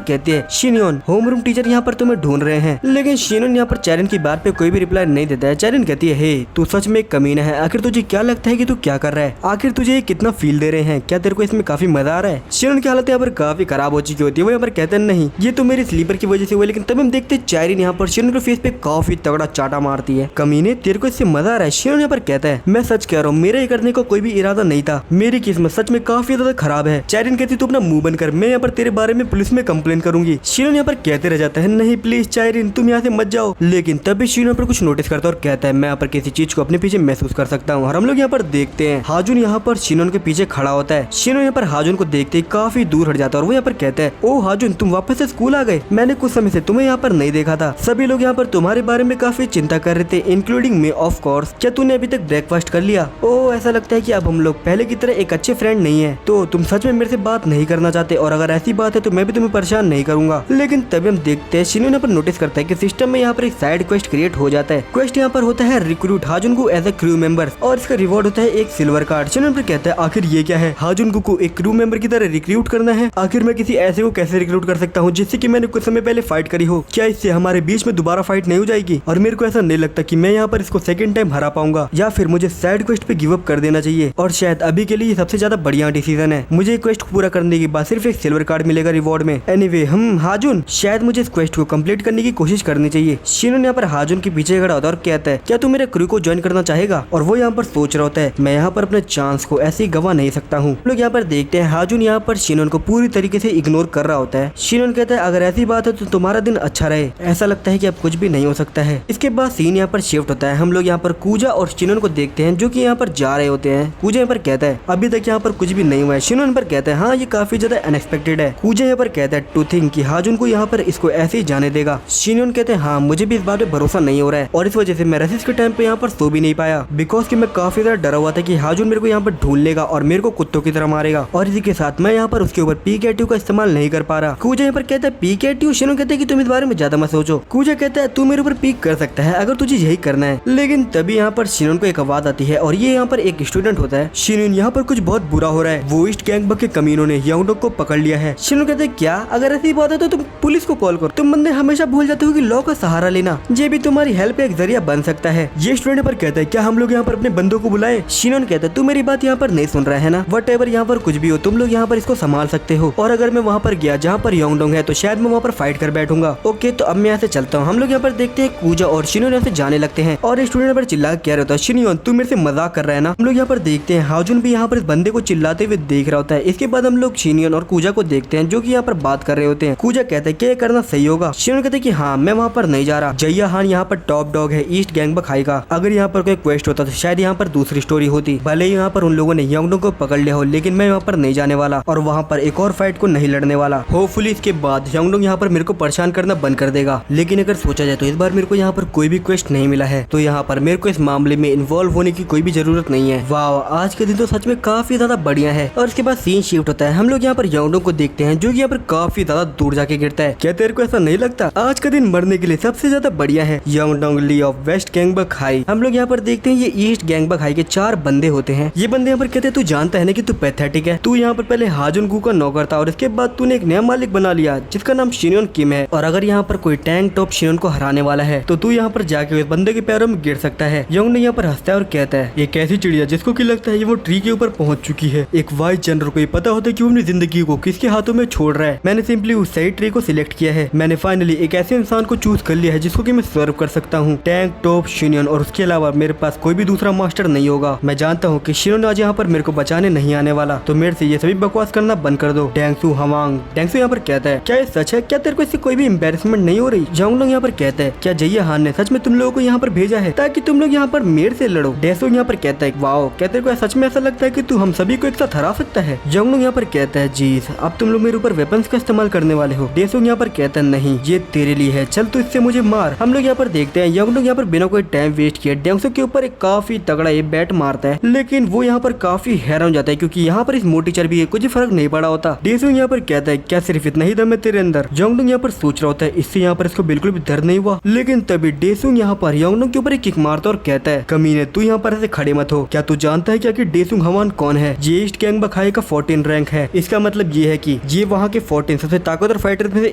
कहती है शिनोन होम रूम टीचर यहाँ पर तुम्हें ढूंढ रहे हैं। लेकिन शिनोन यहाँ पर चायरिन की बात पे कोई भी रिप्लाई नहीं देता है। चायरिन कहती है हे तू सच में एक कमीना है, आखिर तुझे क्या लगता है कि तू क्या कर रहा है, आखिर तुझे ये कितना फील दे रहे हैं, क्या तेरे को इसमें काफी मजा आ रहा है। शिनोन की हालत यहाँ पर काफी खराब हो चुकी होती है, वो यहाँ पर कहते हैं नहीं ये तो मेरी स्लीपर की वजह से हुआ। लेकिन तभी हम देखते हैं चायरिन यहाँ पर शिनोन के फेस पे काफी तगड़ा चाटा मारती है। कमीने तेरे को इससे मजा आ रहा है। शिनोन यहाँ पर कहता है मैं सच कह रहा हूँ, मेरे ये करने को कोई भी इरादा नहीं था, मेरी किस्मत सच में काफी ज्यादा खराब है। चायरिन कहती तू अपना मुंह बंद कर, मैं यहाँ पर तेरे बारे में पुलिस में कंप्लेन करूंगी। शिनोन यहाँ पर कहते रह जाता है नहीं प्लीज चायरिन तुम यहाँ से मत जाओ। लेकिन तभी शिनोन पर कुछ नोटिस करता है और कहता है मैं यहाँ पर किसी चीज को अपने पीछे महसूस कर सकता हूँ। और हम लोग यहाँ पर देखते हैं हाजुन यहाँ पर शिनोन के पीछे खड़ा होता है। शिनोन यहाँ पर हाजुन को देखते ही काफी दूर हट जाता है और वो यहाँ पर कहता है ओ हाजुन तुम वापस से स्कूल आ गए, मैंने कुछ समय से तुम्हें यहाँ पर नहीं देखा था। सभी लोग यहाँ पर तुम्हारे बारे में काफी चिंता कर रहे थे इंक्लूडिंग मी ऑफ कोर्स। क्या तूने अभी तक ब्रेकफास्ट कर लिया? ओ ऐसा लगता है कि अब हम लोग पहले की तरह एक अच्छे फ्रेंड नहीं है, तो तुम सच में मेरे से बात नहीं करना चाहते और अगर ऐसी बात है तो मैं भी तुम्हें परेशान नहीं करूंगा। लेकिन तभी हम देखते हैं शिनोन यहाँ पर नोटिस करता है कि सिस्टम में यहाँ पर एक साइड
क्वेस्ट क्रिएट हो जाता है। क्वेस्ट यहाँ पर होता है रिक्रूट हाजुनगु एज ए क्रू मेंबर और इसका रिवॉर्ड होता है एक सिल्वर कार्ड। शिनोन फिर कहता है आखिर ये क्या है, हाजुनगु को एक क्रू मेंबर की तरह रिक्रूट करना है? आखिर मैं किसी ऐसे को कैसे रिक्रूट कर सकता हूँ जिससे कि मैंने कुछ समय पहले फाइट करी हो? क्या इससे हमारे बीच में दोबारा फाइट नहीं हो जाएगी? और मेरे को ऐसा नहीं लगता कि मैं यहाँ पर इसको सेकंड टाइम हरा पाऊंगा, या फिर मुझे साइड क्वेस्ट पे गिव अप कर देना चाहिए। और शायद अभी के लिए सबसे ज्यादा बढ़िया डिसीजन है। मुझे क्वेस्ट पूरा करने के बाद सिर्फ एक सिल्वर कार्ड मिलेगा रिवॉर्ड में। एनीवे हाजुन, शायद मुझे इस क्वेस्ट को कंप्लीट करने की कोशिश करनी चाहिए। शिनोन यहाँ पर हाजुन के पीछे खड़ा होता है और कहता है क्या तू मेरे क्रू को ज्वाइन करना चाहेगा? और वो यहाँ पर सोच रहा होता है मैं यहाँ पर अपने चांस को ऐसे ही गवा नहीं सकता हूँ। लोग यहाँ पर देखते हैं हाजुन यहाँ पर शिनोन को पूरी तरीके से इग्नोर कर रहा होता है। शिनोन कहता है अगर ऐसी बात है तो तुम्हारा दिन अच्छा रहे, ऐसा लगता है कि अब कुछ भी नहीं हो सकता है। इसके बाद सीन यहाँ पर शिफ्ट होता है। हम लोग यहाँ पर कूजा और शिनोन को देखते हैं जो कि यहाँ पर जा रहे होते हैं। कूजा यहाँ पर कहता है अभी तक यहाँ पर कुछ भी नहीं हुआ है। शिनोन पर कहता है हाँ ये काफी ज्यादा अनएक्सपेक्टेड है। कूजा यहाँ पर कहता है टू थिंक कि हाजुन को यहाँ पर इसको ऐसे ही जाने देगा। शिनोन कहते हैं हाँ मुझे भी इस बात पे भरोसा नहीं हो रहा है और इस वजह से मैं रेसिस के टाइम पे यहाँ पर सो भी नहीं पाया, बिकॉज कि मैं काफी ज्यादा डरा हुआ था कि हाजुन मेरे को यहाँ पर ढूंढ लेगा और मेरे को कुत्तों की तरह मारेगा। और इसी के साथ मैं यहाँ पर उसके ऊपर पीकेटीयू का इस्तेमाल नहीं कर पा रहा। कूजा यहाँ पर कहता है पीकेटीयू? शिनोन कहता है कि तुम इस बारे में ज्यादा मत सोचो। कूजा कहता है तू मेरे ऊपर पीक कर सकता है अगर तुझे यही करना है। लेकिन तभी यहाँ पर शिनोन को एक आवाज आती है और ये यहाँ पर एक स्टूडेंट होता है। शिनोन यहाँ पर कुछ बहुत बुरा हो रहा है, वो ईस्ट गैंगबक के कमीनों ने यंगडोंग को पकड़ लिया है। शिनोन कहते हैं क्या? अगर ऐसी बात है तो तुम पुलिस को कॉल करो। तुम बंदे हमेशा भूल जाते हो कि लॉ का सहारा लेना ये भी तुम्हारी हेल्प एक जरिया बन सकता है। ये स्टूडेंट पर कहता है क्या हम लोग यहाँ पर अपने बंदों को बुलाए? शिनोन कहता है तू मेरी बात यहाँ पर नहीं सुन रहा है ना, वट एवर यहाँ पर कुछ भी हो तुम लोग यहाँ पर इसको संभाल सकते हो। और अगर मैं वहाँ पर गया जहाँ पर यंगडोंग है तो शायद मैं वहाँ पर फाइट कर बैठूंगा। ओके तो अब मैं यहाँ से चलता हूँ। हम लोग यहाँ पर देखते हैं कूजा और शिनोन यहाँ से जाने लगते हैं और स्टूडेंट पर चिल्ला कह रहा होता है शिनोन तू मेरे से मजाक कर रहा है ना। हम लोग यहाँ पर देखते हैं हाजुन भी यहाँ पर इस बंदे को चिल्लाते हुए देख रहा होता है। इसके बाद हम लोग शिनोन और कूजा को देखते हैं जो कि यहाँ पर बात कर रहे होते हैं। कूजा कहता है क्या करना सही होगा? शिनोन कहते हैं कि हाँ मैं वहाँ पर नहीं जा रहा। जैया हान यहाँ पर टॉप डॉग है ईस्ट गैंगबक हाई का। अगर यहाँ पर कोई क्वेस्ट होता तो शायद यहाँ पर दूसरी स्टोरी होती, भले ही यहाँ पर उन लोगों ने यंगडोंग को पकड़ लिया हो, लेकिन मैं वहाँ पर नहीं जाने वाला और वहाँ पर एक और फाइट को नहीं लड़ने वाला। होपफुली इसके बाद यंगडोंग यहाँ पर मेरे को परेशान करना बंद कर देगा। लेकिन अगर सोचा जाए तो इस बार मेरे को यहाँ पर कोई भी क्वेस्ट नहीं मिला है, तो यहाँ पर मेरे को इस मामले में इन्वॉल्व होने की कोई भी जरूरत नहीं है। वाह आज के दिन तो सच में काफी ज्यादा बढ़िया है। और इसके बाद सीन शिफ्ट होता है। हम लोग यहाँ पर यंगडोंग को देखते हैं जो कि यहाँ पर काफी ज्यादा दूर जाके गिरता है। क्या तेरे को ऐसा नहीं लगता आज का दिन मरने के लिए सबसे ज्यादा बढ़िया है? यंगडोंग ली ऑफ वेस्ट गैंगबक हाई। हम लोग यहाँ पर देखते हैं ये ईस्ट गैंगबक हाई के 4 बंदे होते हैं। ये बंदे यहाँ पर कहते हैं तू जानता है ना कि तू पैथेटिक है, तू यहाँ पर पहले हाजुनगु का नौकर था और इसके बाद तूने एक नया मालिक बना लिया जिसका नाम शिनोन किम है। और अगर यहाँ पर कोई टैंक टॉप शिनोन को हराने वाला है तो तू यहाँ पर जाके उस बंदे के पैरों में गिर सकता है। यंग यहाँ पर हंसता है और कहता है एक ऐसी चिड़िया जिसको की लगता है ये वो ट्री के ऊपर पहुंच चुकी है। एक वाइस जनरल को ये पता होता है कि वो अपनी जिंदगी को किसके हाथों में छोड़ रहा है। मैंने सिंपली उस सही ट्री को सिलेक्ट किया है। मैंने फाइनली एक ऐसे इंसान को चूज कर लिया है जिसको कि मैं सर्व कर सकता हूँ, टैंक टॉप शिनोन। और उसके अलावा मेरे पास कोई भी दूसरा मास्टर नहीं होगा। मैं जानता हूँ कि शिनोन आज यहाँ पर मेरे को बचाने नहीं आने वाला, तो मेरे से ये सभी बकवास करना बंद कर दो। डेंगसू हवांग। डेंगसू यहाँ पर कहता है क्या ये सच है? क्या तेरे को इससे कोई भी एम्बेरसमेंट नहीं हो रही? यंगडोंग यहाँ पर कहता है क्या जैया हान ने सच में तुम लोगों को यहाँ पर भेजा है ताकि तुम लोग यहाँ पर मेरे से लड़ो? डेंगसू यहाँ पर कहता है वाओ क्या तेरे को सच में ऐसा लगता है कि तू हम सभी को एक साथ हरा सकता है? यंगडोंग यहाँ पर कहता है जी अब तुम लोग मेरे ऊपर वेपन्स का इस्तेमाल करने वाले हो। डेंगसू यहाँ पर कहता है नहीं ये तेरे लिए है, चल तू इससे मुझे मार। हम लोग यहाँ पर देखते हैं यंगडोंग यहाँ पर बिना कोई टाइम वेस्ट किए डेंगसू के ऊपर एक काफी तगड़ा ये बैट मारता है, लेकिन वो यहाँ पर काफी हैरान हो जाता है क्योंकि यहाँ पर इस मोटी चर्बी है कुछ फर्क नहीं पड़ा होता। डेंगसू यहाँ पर कहता है क्या सिर्फ इतना ही दम है तेरे अंदर? यंगडोंग यहाँ पर सोच रहा होता है इससे यहाँ पर इसको बिल्कुल भी दर्द नहीं हुआ, लेकिन तभी डेंगसू यहाँ पर यंगडोंग के ऊपर एक किक मारता और कहता है कमीने तू यहाँ पर ऐसे खड़े मत हो। क्या तू जानता है क्या कि डेंगसू हवान कौन है? ये ईस्ट गैंगबक हाई का 14 रैंक है। इसका मतलब ये है कि ये वहाँ के 14 सबसे ताकतवर फाइटर में से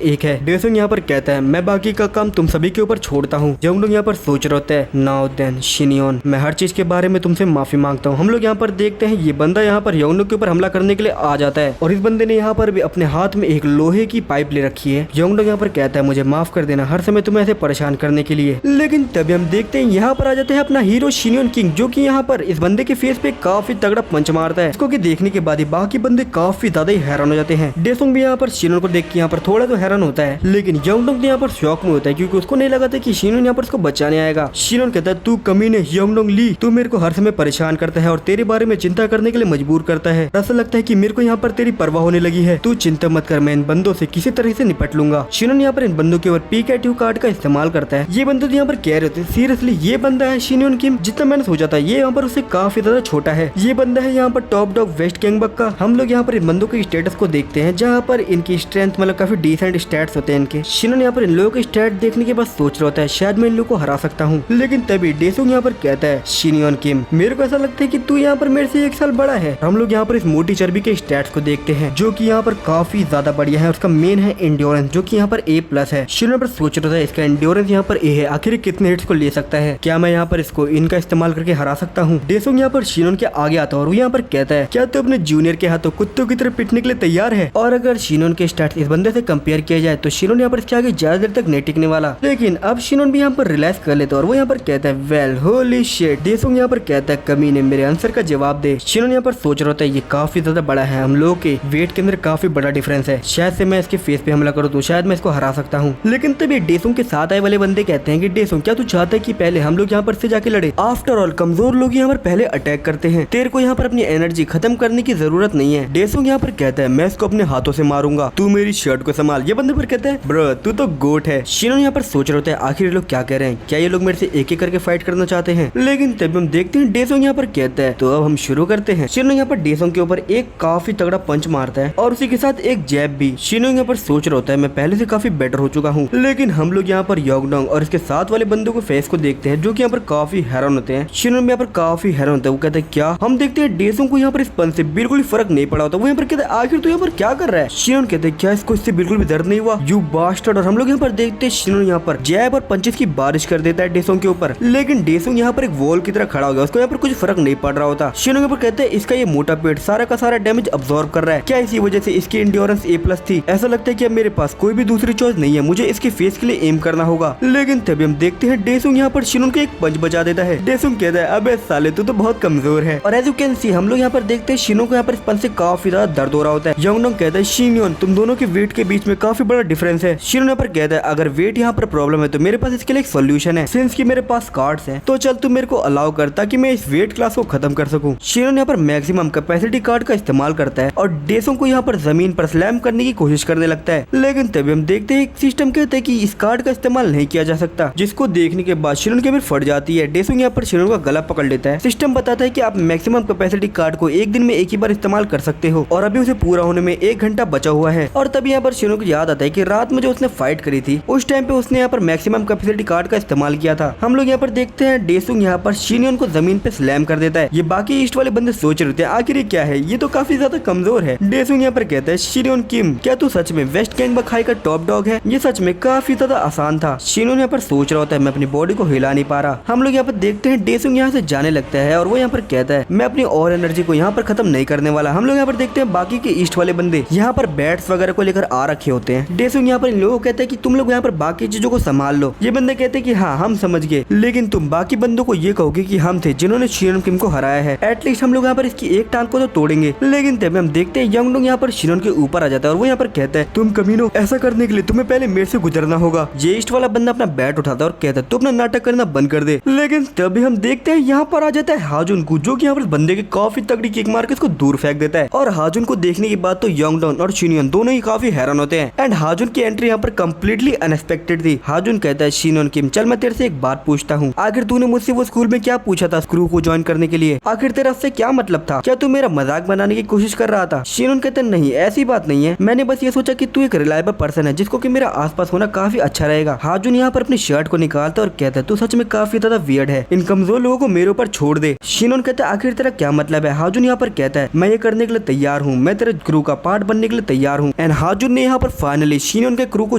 एक है। डेंगसू यहाँ पर कहता है मैं बाकी का काम तुम सभी के ऊपर छोड़ता हूँ। यंगडोंग यहाँ पर सोच रहा होता है नाउ देन शिनोन मैं हर चीज के बारे में तुमसे माफी मांगता हूँ। हम लोग यहाँ पर देखते हैं ये बंदा यहाँ पर यंगडोंग के ऊपर हमला करने के लिए आ जाता है और इस बंदे ने यहाँ पर भी अपने हाथ में एक लोहे की पाइप ले रखी है। यंगडोंग यहाँ पर कहता है मुझे माफ कर देना हर समय तुम्हें ऐसे परेशान करने के लिए। लेकिन तभी हम देखते हैं यहाँ पर आ जाते हैं अपना हीरो शिनोन किंग जो कि यहाँ पर इस बंदे के फेस पे काफी तगड़ा पंच मारता है। इसको कि देखने के बाद ही बाकी बंदे काफी ज्यादा ही हैरान हो जाते हैं। डेसोंग भी यहाँ पर शिनोन को देख के यहाँ पर थोड़ा तो हैरान होता है, लेकिन यंगडोंग यहाँ पर शॉक में होता है क्योंकि उसको नहीं लगा था कि शिनोन यहाँ पर उसको बचाने आएगा। शिनोन कहता है तू कमीने यंगडोंग ली, तू मेरे को हर समय परेशान करता है और तेरे बारे में चिंता करने के लिए मजबूर करता है। ऐसा लगता है कि मेरे को यहाँ पर तेरी परवाह होने लगी है। तू चिंता मत कर, मैं इन बंदों से किसी तरह से निपट लूंगा। शिनोन यहाँ पर इन बंदों के ऊपर पीकेटीयू कार्ड का इस्तेमाल करता है। ये बंदे यहाँ पर कह रहे थे सीरियसली ये बंदा है शिनोन किम? जितना मैंने सोचा था ये यहाँ पर उससे काफी ज्यादा छोटा है। ये बंदा है यहाँ पर टॉप डॉग वेस्ट गैंगबक का। हम लोग यहाँ पर इन बंदों के स्टेटस को देखते हैं जहाँ पर इनकी स्ट्रेंथ मतलब काफी डिसेंट स्टैट्स होते हैं इनके। शिनोन यहाँ पर इन लोगों के स्टैट देखने के बाद सोच रहा
रहा होता है शायद मैं इन लोगों को हरा सकता हूँ, लेकिन तभी डेसुंग यहाँ पर कहता है शिनयोन किम, मेरे को ऐसा लगता है कि तू यहाँ पर मेरे से 1 साल बड़ा है। हम लोग यहाँ पर इस मोटी चर्बी के स्टैट्स को देखते हैं जो कि यहाँ पर काफी ज्यादा बढ़िया है। उसका मेन है एंड्योरेंस जो कि यहाँ पर A+ है। शिनयोन पर सोच रहा था इसका एंड्योरेंस यहाँ पर A है, आखिर कितने हिट्स को ले सकता है, क्या मैं यहाँ पर इसको इनका इस्तेमाल करके हरा सकता हूँ। डेसुंग यहाँ पर शिनयोन के आगे आता है और वो यहाँ पर कहता है क्या तू अपने जूनियर के हाथों कुत्तों की तरह पिटने के लिए तैयार है। और अगर शिनयोन के स्टैट्स इस बंदे से कंपेयर किया जाए तो शिनयोन यहाँ पर इसके आगे ज्यादा देर तक नहीं टिकने वाला। लेकिन अब शिनयोन भी यहाँ पर रिलैक्स कर लेता है और वो यहाँ पर कहता है वेल होली शिट। डेसुंग यहाँ पर कहता है कमीने मेरे आंसर का जवाब दे। शिनयोन यहाँ पर सोच रहा होता है ये काफी ज्यादा बड़ा है, हम लोगों के वेट के अंदर काफी बड़ा डिफरेंस है, शायद से मैं इसके फेस पे हमला करूँ तो शायद मैं इसको हरा सकता हूँ। लेकिन तभी डेसुंग के साथ आए वाले बंदे कहते हैं कि डेसुंग क्या तू चाहता है कि पहले हम लोग यहाँ पर से जाके लड़े, आफ्टर ऑल कमजोर लोग यहाँ पर पहले अटैक करते हैं, तेरे को यहाँ पर अपनी एनर्जी खत्म करने की जरूरत नहीं है। डेसुंग यहाँ पर कहता है मैं इसको अपने हाथों से मारूंगा, तू मेरी शर्ट को संभाल। ये बंदे पर कहता है ब्रो तू तो गोट है। शिनयोन यहाँ पर सोच रहे होते हैं आखिर ये लोग क्या कह रहे हैं, क्या ये लोग मेरे से एक एक करके फाइट करना चाहते हैं। लेकिन तभी हम देखते हैं डेसुंग यहाँ पर कहता है तो अब हम शुरू करते हैं। शिनयोन यहाँ पर डेसुंग के ऊपर एक काफी तगड़ा पंच मारता है और उसी के साथ एक जैब भी। शिनयोन यहाँ पर सोच रहा होता है मैं पहले से काफी बेटर हो चुका हूँ। लेकिन हम लोग यहाँ पर योंगडोंग और इसके साथ वाले बंदों को फेस को देखते हैं जो कि यहाँ पर काफी हैरान होते हैं। शिनयोन यहाँ पर काफी हैरान होता है, वो कहते हैं क्या। हम देखते हैं डेसुंग को यहाँ पर इस पंच से बिल्कुल फर्क नहीं पड़ा होता, वो यहाँ पर कहते हैं आखिर तू यहाँ पर क्या कर रहा है। शिनयोन कहते हैं क्या इसको इससे बिल्कुल भी दर्द नहीं हुआ, यू बास्टर्ड। और हम लोग यहाँ पर देखते हैं शिनयोन यहाँ पर जैब और पंचेस की बारिश कर देता है डेसुंग के ऊपर। लेकिन डेसुंग यहाँ पर एक वॉल की तरह खड़ा हो गया, उसको यहाँ पर कुछ फर्क नहीं पड़ रहा होता। शिनयोन यहाँ पर कहते हैं इसका ये मोटा पेट सारा का सारा डैमेज अब्सॉर्ब कर रहा है, क्या इसी वजह से इसकी एंड्योरेंस A+ थी। ऐसा लगता है कि अब मेरे पास कोई भी दूसरी चॉइस नहीं है, मुझे इसके फेस के लिए एम करना होगा। लेकिन तभी हम देखते हैं डेसुंग यहाँ पर शिनयोन को एक पंच बचा देता है। डेसुंग कहता है अबे साले तू तो बहुत कमजोर है। और एज यू कैन सी हम लोग यहाँ पर देखते हैं शिनयोन को यहाँ पर इस पंच से काफी ज्यादा दर्द हो रहा होता है। योंगडोंग कहता है शिनयोन तुम दोनों के वेट के बीच में काफी बड़ा डिफरेंस है। शिनयोन यहाँ पर कहता है अगर वेट यहाँ पर प्रॉब्लम है तो मेरे पास इसके लिए एक सोल्यूशन है, सिंस की मेरे पास कार्ड्स हैं तो चल तू मेरे को अलाउ कर ताकि मैं इस वेट क्लास को खत्म कर सकूं। शिनयोन यहाँ पर मैक्सिमम कैपेसिटी कार्ड का इस्तेमाल करता है और डेसुंग को यहाँ पर जमीन पर स्लैम करने की कोशिश करने लगता है। लेकिन तभी हम देखते हैं एक सिस्टम कहते हैं कि इस कार्ड का इस्तेमाल नहीं किया जा सकता, जिसको देखने के बाद शिनयोन की फट जाती है। डेसुंग यहाँ पर शिनयोन का गला पकड़ लेता है। सिस्टम बताता है कि आप मैक्सिमम कैपेसिटी कार्ड को एक दिन में एक ही बार इस्तेमाल कर सकते हो और अभी उसे पूरा होने में 1 घंटा बचा हुआ है। और तभी यहाँ पर शिनयोन को याद आता है कि रात में जो उसने फाइट करी थी उस टाइम पे उसने यहाँ पर मैक्सिमम कैपेसिटी कार्ड का इस्तेमाल किया था। हम लोग यहाँ पर देखते हैं डेसुंग यहाँ पर शिनयोन को जमीन पे स्लैम कर देता है। ये बाकी ईस्ट वाले बंदे सोच रहे थे आखिर ये क्या है, ये तो काफी ज्यादा कमजोर है। डेसुंग यहाँ पर कहता है शिनयोन किम क्या तू सच में वेस्ट गैंगबक हाई का टॉप डॉग है, ये सच में काफी ज्यादा आसान था। शिनयोन यहाँ पर सोच रहा होता है मैं अपनी बॉडी को हिला नहीं पा रहा। हम लोग यहाँ पर देखते हैं डेसुंग यहाँ से जाने लगता है और वो यहाँ पर कहता है मैं अपनी और एनर्जी को यहाँ पर खत्म नहीं करने वाला। हम लोग यहाँ पर देखते हैं बाकी के ईस्ट वाले बंदे यहाँ पर बैट्स वगैरह को लेकर आ रखे होते हैं। डेसुंग यहाँ पर इन लोगों को कहता है कि तुम लोग यहाँ पर बाकी चीजों को संभाल लो। ये बंदे कहते हैं कि हाँ हम समझ गए, लेकिन तुम बाकी बंदों को ये कहोगे कि हम थे जिन्होंने शिनयोन किम को हराया है, एटलीस्ट हम लोग यहाँ पर इसकी एक टांग को तो तोड़ेंगे। लेकिन तभी हम देखते हैं योंगडोंग यहाँ पर शिनयोन के ऊपर आ जाता है और वो यहाँ पर कहता है तुम कमीनो ऐसा करने के लिए तुम्हें पहले मेरे से गुजरना होगा। ये ईस्ट वाला बंदा अपना बैट उठाता है और कहता है तू अपना नाटक करना बंद कर दे। लेकिन तभी हम देखते हैं यहाँ पर आ जाता है हाजुन को, जो कि यहाँ पर बंदे के काफी तगड़ी किक मार के इसको दूर फेंक देता है। और हाजुन को देखने के बाद तो योंगडोंग और शिनयोन दोनों ही काफी हैरान होते हैं एंड हाजुन की एंट्री यहाँ पर कम्प्लीटली अनएक्सपेक्टेड थी। हाजुन कहता है शिनयोन किम चल मैं तेरे से एक बात पूछता हूँ, आखिर तूने मुझसे वो स्कूल में क्या पूछा था क्रू को ज्वाइन करने के लिए, आखिर तेरा उससे क्या मतलब था, क्या तू मेरा मजाक बनाने की कोशिश कर रहा था। शिनयोन कहते हैं नहीं ऐसी बात नहीं है, मैंने बस ये सोचा कि तू एक रिलायबल पर्सन है जिसको कि मेरा आसपास होना काफी अच्छा रहेगा। हाजुन यहाँ पर अपनी शर्ट को निकालता और कहता है तू सच में काफी ज्यादा वियर्ड है, इन कमजोर लोगों को मेरे ऊपर छोड़ दे। शिनयोन कहता है आखिर तेरा क्या मतलब है। हाजुन यहाँ पर कहता है मैं ये करने के लिए तैयार हूँ, मैं तेरे क्रू का पार्ट बनने के लिए तैयार हूँ। एंड हाजुन ने यहाँ पर फाइनली शिनयोन के क्रू को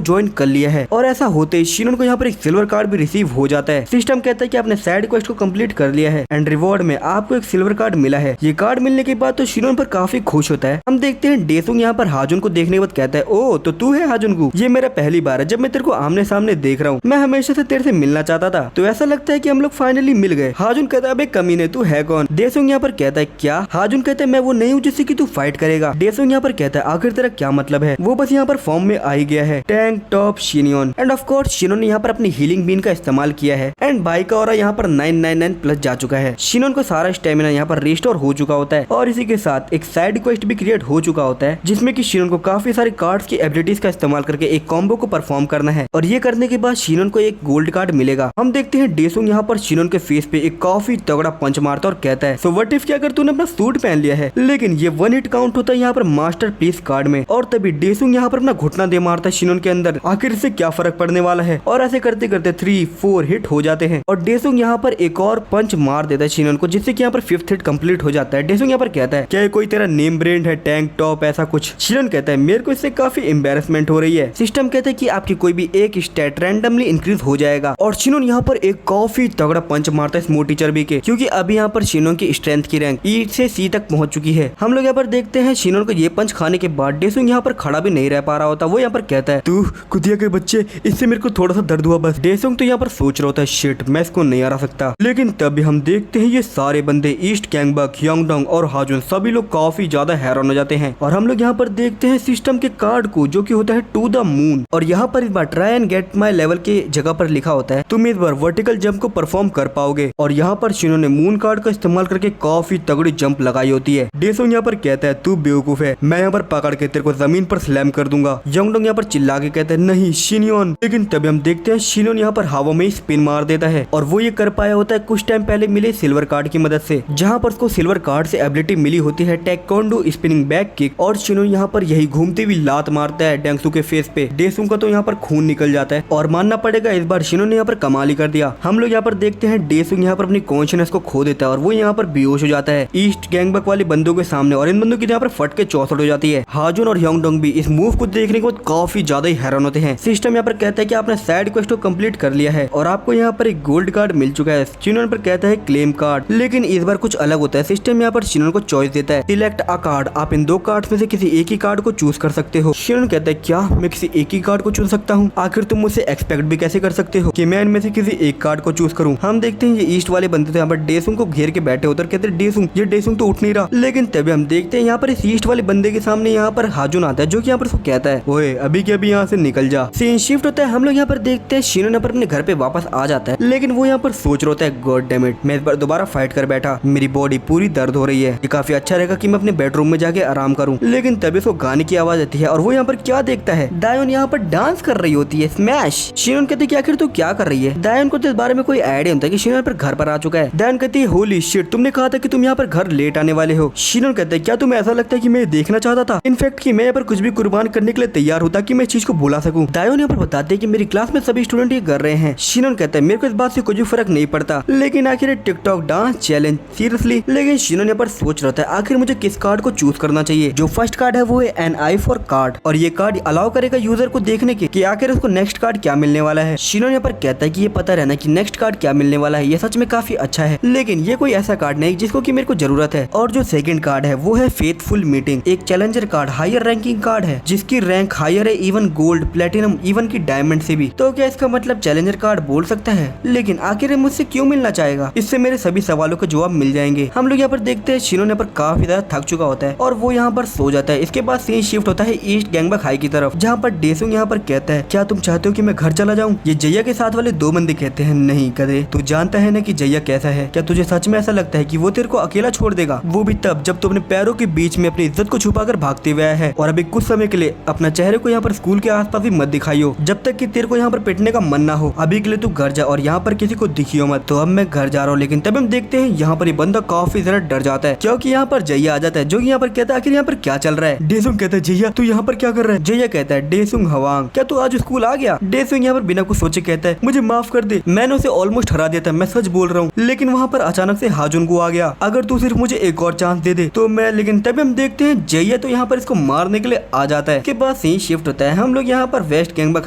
ज्वाइन कर लिया है और ऐसा होते ही शिनयोन को यहाँ पर एक सिल्वर कार्ड भी रिसीव हो जाता है। सिस्टम कहता है कि आपने साइड क्वेस्ट को कंप्लीट कर लिया है एंड रिवॉर्ड में आपको एक सिल्वर कार्ड मिला है। ये कार्ड मिलने के बाद तो शिनयोन पर काफी खुश होता है। हम देखते हैं डेसुंग यहाँ पर हाजुन को देखने के बाद कहता है ओ तो तू है हाजुन को, ये मेरा पहली बार है जब मैं तेरे को आमने सामने देख रहा हूँ, मैं हमेशा से तेरे से मिलना चाहता था, तो ऐसा लगता है कि हम लोग फाइनली मिल गए। हाजुन कहता है अबे कमीने तू है कौन। डेसुंग यहाँ पर कहता है क्या। हाजुन कहता है मैं वो नहीं हूँ जिससे कि तू फाइट करेगा। डेसुंग यहाँ पर कहता है आखिर तेरा क्या मतलब है, वो बस यहाँ पर फॉर्म में आ ही गया है, टैंक टॉप शिनयोन। एंड ऑफ कोर्स शिनयोन ने यहाँ पर अपनी हीलिंग बीन का इस्तेमाल किया है एंड भाई का ऑरा यहाँ पर 999 प्लस जा चुका है। शिनयोन को सारा स्टेमिना यहाँ पर रिस्टोर हो चुका होता है और इसी के साथ एक साइड क्वेस्ट भी क्रिएट हो चुका होता है जिसमें कि शिनयोन को काफी सारे कार्ड्स की एबिलिटीज का इस्तेमाल करके एक कॉम्बो को परफॉर्म करना है और ये करने के बाद शिनयोन को एक गोल्ड कार्ड मिलेगा। हम देखते हैं डेसुंग यहाँ पर शिनयोन के फेस पे एक काफी तगड़ा पंच मारता और कहता है सो व्हाट इफ क्या अगर तूने अपना सूट पहन लिया है। लेकिन ये 1 हिट काउंट होता है यहाँ पर मास्टर पीस कार्ड में और तभी डेसुंग यहाँ पर अपना घुटना दे मारता है शिनयोन के अंदर। आखिर इससे क्या फर्क पड़ने वाला है और ऐसे करते करते 3-4 हिट हो जाते हैं और डेसुंग यहाँ पर एक और पंच मार देता है शिनोन को, जिससे कि यहाँ पर 5th हिट कंप्लीट हो जाता है। डेसुंग यहाँ पर कहता है क्या ये कोई तेरा नेम ब्रांड है, टैंक टॉप ऐसा कुछ? शिनोन कहता है मेरे को इससे काफी एम्बेरसमेंट हो रही है। सिस्टम कहता है कि आपकी कोई भी एक स्टैट रैंडमली इंक्रीज हो जाएगा और शिनोन यहाँ पर एक काफी तगड़ा पंच मारता है स्मोटी चर्बी के, क्योंकि अभी यहाँ पर शिनोन की स्ट्रेंथ की रैंक ई से सी तक पहुंच चुकी है। हम लोग यहाँ पर देखते हैं शिनोन को ये पंच खाने के बाद डेसुंग यहाँ पर खड़ा भी नहीं रह पा रहा होता। वो यहाँ पर कहता है तू कुतिया के बच्चे, इससे मेरे को थोड़ा सा दर्द हुआ बस। डेसुंग तो यहाँ पर सोच रहा होता है शिट मैं इसको नहीं हरा सकता, लेकिन तभी हम देखते हैं ये सारे बंदे ईस्ट गैंगबक, योंगडोंग और हाजुन सभी लोग काफी ज्यादा हैरान हो जाते हैं। और हम लोग यहाँ पर देखते हैं सिस्टम के कार्ड को जो कि होता है टू द मून, और यहाँ पर इस बार try and get my level के जगह पर लिखा होता है तुम इस बार वर्टिकल जंप को परफॉर्म कर पाओगे। और यहाँ पर शिनो ने मून कार्ड का इस्तेमाल करके काफी तगड़ी जंप लगाई होती है। डेसोंग यहाँ पर कहता है तू बेवकूफ है, मैं यहाँ पर पकड़ के तेरे को जमीन पर स्लैम कर दूंगा। योंगडोंग यहाँ पर चिल्ला के कहता है नहीं शिनियोन, लेकिन तभी हम देखते हैं शिनियोन यहाँ पर हवा में स्पिन मार देता है और वो ये कर पाया होता है कुछ टाइम पहले मिले सिल्वर कार्ड की मदद से, जहाँ पर उसको सिल्वर कार्ड से एबिलिटी मिली होती है टेक्वांडो स्पिनिंग बैक किक। और शिनियोन यहाँ पर यही घूमती हुई लात मारता है डेंगसू के फेस पे। डेसोंग का तो यहाँ पर खून निकल जाता है और मानना पड़ेगा इस बार शिनियोन ने यहाँ पर कमाल ही कर दिया। हम लोग यहाँ पर देखते हैं डेसुंग यहाँ पर अपनी कॉन्शियसनेस को खो देता है और वो यहाँ पर बेहोश हो जाता है ईस्ट गैंगबक वाले बंदों के सामने, और इन बंदों की यहाँ पर फट के 64 हो जाती है। हाजुन और योंगडोंग भी इस मूव को देखने के बाद काफी ज्यादा ही हैरान होते हैं। सिस्टम यहाँ पर कहता है कि आपने साइड क्वेस्ट को कंप्लीट कर लिया है और आपको यहाँ पर एक गोल्ड कार्ड मिल चुका है। शिनोन पर कहता है क्लेम कार्ड, लेकिन इस बार कुछ अलग होता है। सिस्टम यहाँ पर शिनोन को चॉइस देता है सिलेक्ट अ कार्ड, आप इन दो कार्ड में से किसी एक ही कार्ड को चूज कर सकते हो। शिनोन कहता है क्या मैं किसी एक ही कार्ड को चुन सकता हूँ? आखिर तुम मुझसे एक्सपेक्ट भी कैसे कर सकते हो कि मैं इनमें से किसी एक कार्ड को चूज करूँ? हम देखते हैं ये ईस्ट वाले बंदे थे यहाँ पर डेसुंग को घेर के बैठे होते कहते हैं डेसुंग, ये डेसुंग तो उठ नहीं रहा। लेकिन तभी हम देखते हैं यहाँ पर इस ईस्ट वाले बंदे के सामने यहाँ पर हाजुन आता है जो कि यहाँ पर उसको कहता है ओए अभी के अभी यहाँ से निकल जा। सीन शिफ्ट होता है। हम लोग यहाँ पर देखते हैं शिनोन यहाँ पर अपने घर पे वापस आ जाता है, लेकिन वो यहाँ पर सोच रहा होता है गॉड डैम इट, मैं इस बार दोबारा फाइट कर बैठा, मेरी बॉडी पूरी दर्द हो रही है, ये काफी अच्छा रहेगा कि मैं अपने बेडरूम में जाके आराम करूँ। लेकिन तभी उसको गाने की आवाज आती है और वो यहाँ पर क्या देखता है दायोन यहाँ पर डांस कर रही होती है स्मैश। शिनोन कहती है आखिर तू क्या कर रही है? दायोन को तो इस बारे में कोई आइडिया होता है कि शिनोन पर घर पर आ चुका है। दायोन कहती है होली शिट, तुमने कहा था कि तुम यहाँ पर घर लेट आने वाले हो। शिनोन कहता है क्या तुम्हें ऐसा लगता है कि मैं देखना चाहता था? इनफैक्ट कि मैं यहाँ पर कुछ भी कुर्बान करने के लिए तैयार होता कि मैं इस चीज को भुला सकूं। दायोन यहाँ पर बताते हैं कि मेरी क्लास में सभी स्टूडेंट ये कर रहे हैं। शिनोन कहता है मेरे को इस बात से कुछ भी फर्क नहीं पड़ता, लेकिन आखिर टिकटॉक डांस चैलेंज सीरियसली। लेकिन शिनोन यहाँ पर सोच रहा था आखिर मुझे किस कार्ड को चूज करना चाहिए। जो फर्स्ट कार्ड है वो है एन आई फॉर कार्ड, और ये कार्ड अलाउ करेगा यूजर को देखने के कि आखिर उसको नेक्स्ट कार्ड क्या मिलने वाला है। शिनोन यहाँ पर कहता है कि ये पता रहना कि नेक्स्ट कार्ड क्या मिलने वाला है ये सच में काफी अच्छा है, लेकिन ये कोई ऐसा कार्ड नहीं जिसको कि मेरे को जरूरत है। और जो सेकंड कार्ड है वो है फेथफुल मीटिंग, एक challenger card, higher ranking card है जिसकी रैंक हायर है इवन गोल्ड, प्लेटिनम, इवन की डायमंड से भी। तो क्या इसका मतलब चैलेंजर कार्ड बोल सकता है? लेकिन आखिर ये मुझसे क्यों मिलना चाहेगा? इससे मेरे सभी सवालों के जवाब मिल जाएंगे। हम लोग यहाँ पर देखते हैं शिनोन यहाँ पर काफी ज्यादा थक चुका होता है और वो यहाँ पर सो जाता है। इसके बाद सीन शिफ्ट होता है ईस्ट गैंगबक हाई की तरफ, जहाँ पर डेसुंग यहाँ पर कहता है क्या तुम चाहते हो कि मैं घर चला जाऊँ? ये जैया के साथ वाले दो बंदे कहते हैं नहीं गधे, तू जानता है ना कि जैया कैसा है? क्या तुझे सच में ऐसा लगता है कि वो तेरे को अकेला छोड़ देगा, वो भी तब जब तू अपने पैरों के बीच में अपनी इज्जत को छुपाकर भागते हुए आया है? और अभी कुछ समय के लिए अपना चेहरे को यहाँ पर स्कूल के आसपास भी मत दिखाइयो जब तक कि तेरे को यहाँ पर पिटने का मन ना हो। अभी के लिए तू घर जा और यहाँ पर किसी को दिखियो मत। तो अब मैं घर जा रहा हूँ। लेकिन तब हम देखते हैं यहाँ पर ये बंदा काफी ज्यादा डर जाता है क्योंकि यहाँ पर जैया आ जाता है जो कि यहाँ पर कहता है आखिर यहाँ पर क्या चल रहा है। डेसुंग कहता है जैया तू यहाँ पर क्या कर रहा है? जैया कहता है डेसुंग हवांग क्या तू आज स्कूल आ गया? डेसुंग यहाँ पर बिना कुछ सोचे कहता है मुझे माफ कर दे, मैंने उसे ऑलमोस्ट हरा दिया था, मैं सच बोल रहा हूँ। लेकिन वहाँ पर अचानक से हाजुन को आ गया, अगर तू सिर्फ मुझे एक और चांस दे दे तो मैं। लेकिन तभी हम देखते हैं जैया तो यहाँ पर इसको मारने के लिए आ जाता है। के बाद सीन शिफ्ट होता है। हम लोग यहाँ पर वेस्ट गैंगबक